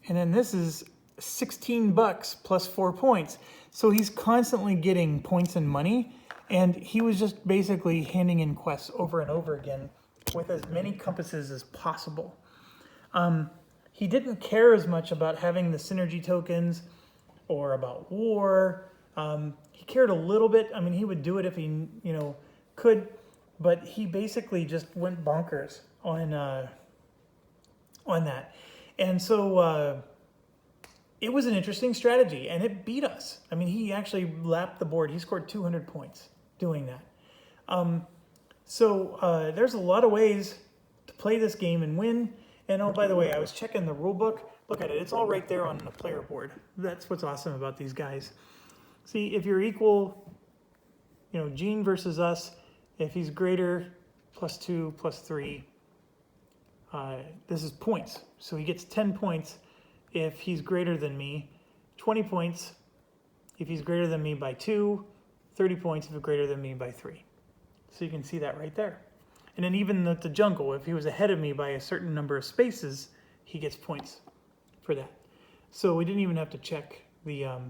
Speaker 1: And then this is $16 plus 4 points. So he's constantly getting points and money, and he was just basically handing in quests over and over again with as many compasses as possible. He didn't care as much about having the synergy tokens or about war. He cared a little bit. I mean, he would do it if he, could, but he basically just went bonkers on that. And so it was an interesting strategy, and it beat us. I mean, he actually lapped the board. He scored 200 points doing that. So there's a lot of ways to play this game and win. And oh, by the way, I was checking the rule book. Look at it. It's all right there on the player board. That's what's awesome about these guys. See, if you're equal, Gene versus us, if he's greater, +2, +3, this is points. So he gets 10 points if he's greater than me, 20 points if he's greater than me by 2, 30 points if he's greater than me by 3. So you can see that right there. And then even at the jungle, if he was ahead of me by a certain number of spaces, he gets points for that. So we didn't even have to check the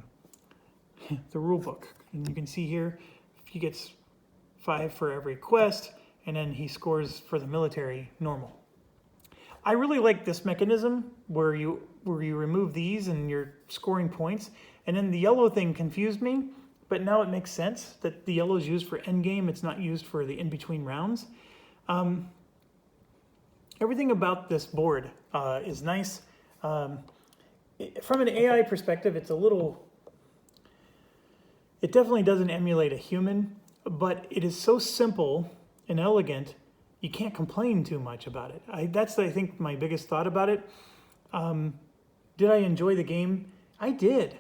Speaker 1: rule book. And you can see here, he gets 5 for every quest, and then he scores for the military normal. I really like this mechanism where you remove these and you're scoring points. And then the yellow thing confused me, but now it makes sense that the yellow is used for endgame. It's not used for the in-between rounds. Everything about this board is nice. From an AI perspective, it definitely doesn't emulate a human, but it is so simple and elegant, you can't complain too much about it. That's, I think, my biggest thought about it. Did I enjoy the game? I did.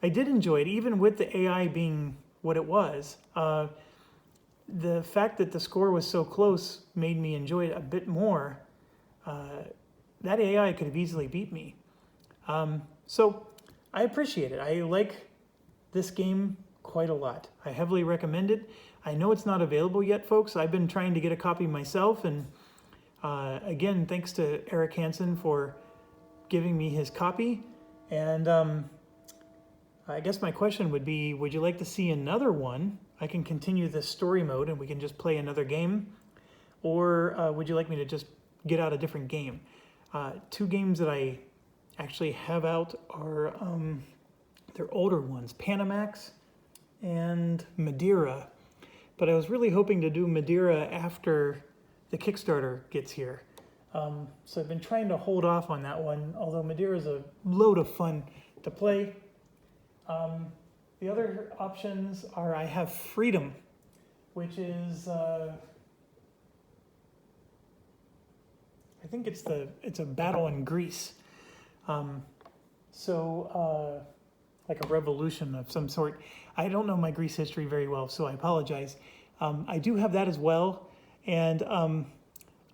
Speaker 1: I did enjoy it, even with the AI being what it was. The fact that the score was so close made me enjoy it a bit more. That AI could have easily beat me. So I appreciate it. I like this game quite a lot. I heavily recommend it. I know it's not available yet, folks. I've been trying to get a copy myself, and again, thanks to Eric Hansen for giving me his copy. And I guess my question would be, would you like to see another one? I can continue this story mode and we can just play another game, or would you like me to just get out a different game? 2 games that I actually have out are they're older ones, Panamax and Madeira. But I was really hoping to do Madeira after the Kickstarter gets here. So I've been trying to hold off on that one, although Madeira is a load of fun to play. The other options are, I have Freedom, which is, I think it's a battle in Greece. Like a revolution of some sort. I don't know my Greece history very well, so I apologize. I do have that as well. And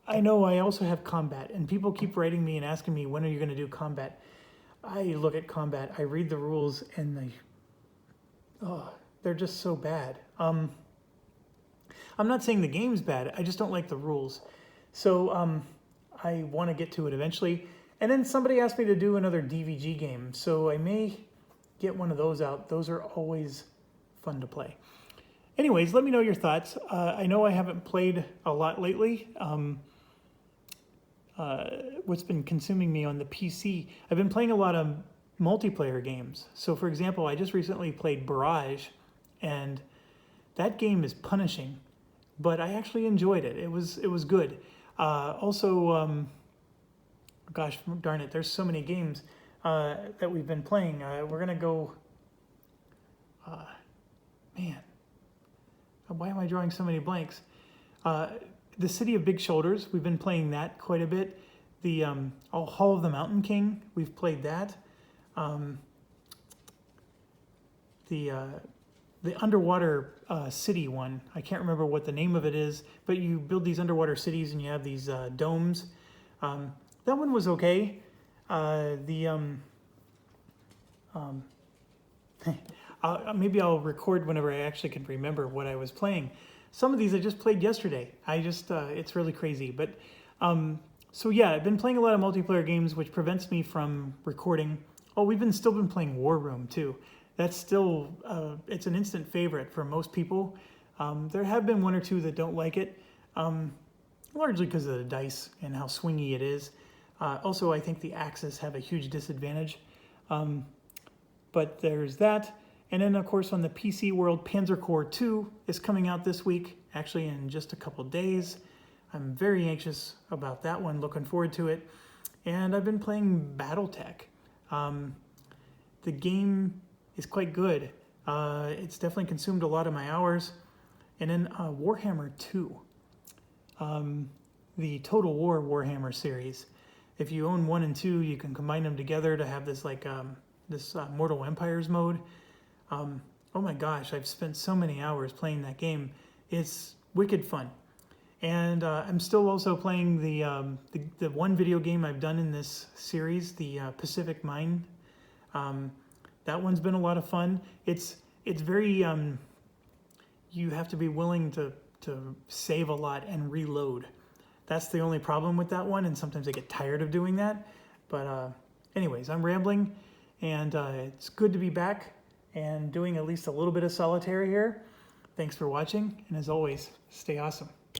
Speaker 1: I know I also have Combat, and people keep writing me and asking me, when are you going to do Combat? I look at Combat, I read the rules, and they're just so bad. I'm not saying the game's bad, I just don't like the rules. So I want to get to it eventually. And then somebody asked me to do another DVG game, so I may get one of those out. Those are always fun to play. Anyways, let me know your thoughts. I know I haven't played a lot lately. What's been consuming me on the PC, I've been playing a lot of multiplayer games. So for example, I just recently played Barrage, and that game is punishing, but I actually enjoyed it. It was good. Gosh darn it, there's so many games that we've been playing. We're gonna go, man, why am I drawing so many blanks? The City of Big Shoulders, we've been playing that quite a bit. The Hall of the Mountain King, we've played that. The underwater city one, I can't remember what the name of it is, but you build these underwater cities and you have these domes. That one was okay. Maybe I'll record whenever I actually can remember what I was playing. Some of these I just played yesterday. It's really crazy. But so yeah, I've been playing a lot of multiplayer games, which prevents me from recording. Oh, still been playing War Room too. That's still, it's an instant favorite for most people. There have been one or two that don't like it, largely because of the dice and how swingy it is. Also, I think the axes have a huge disadvantage. But there's that. And then, of course, on the PC world, Panzer Corps 2 is coming out this week, actually in just a couple days. I'm very anxious about that one, looking forward to it. And I've been playing Battletech. The game is quite good. It's definitely consumed a lot of my hours. And then Warhammer 2, the Total War Warhammer series. If you own 1 and 2, you can combine them together to have this Mortal Empires mode. Oh my gosh, I've spent so many hours playing that game. It's wicked fun. And I'm still also playing the one video game I've done in this series, the Pacific Mine. That one's been a lot of fun. It's very you have to be willing to save a lot and reload. That's the only problem with that one, and sometimes I get tired of doing that. But anyways, I'm rambling, and it's good to be back and doing at least a little bit of solitaire here. Thanks for watching, and as always, stay awesome.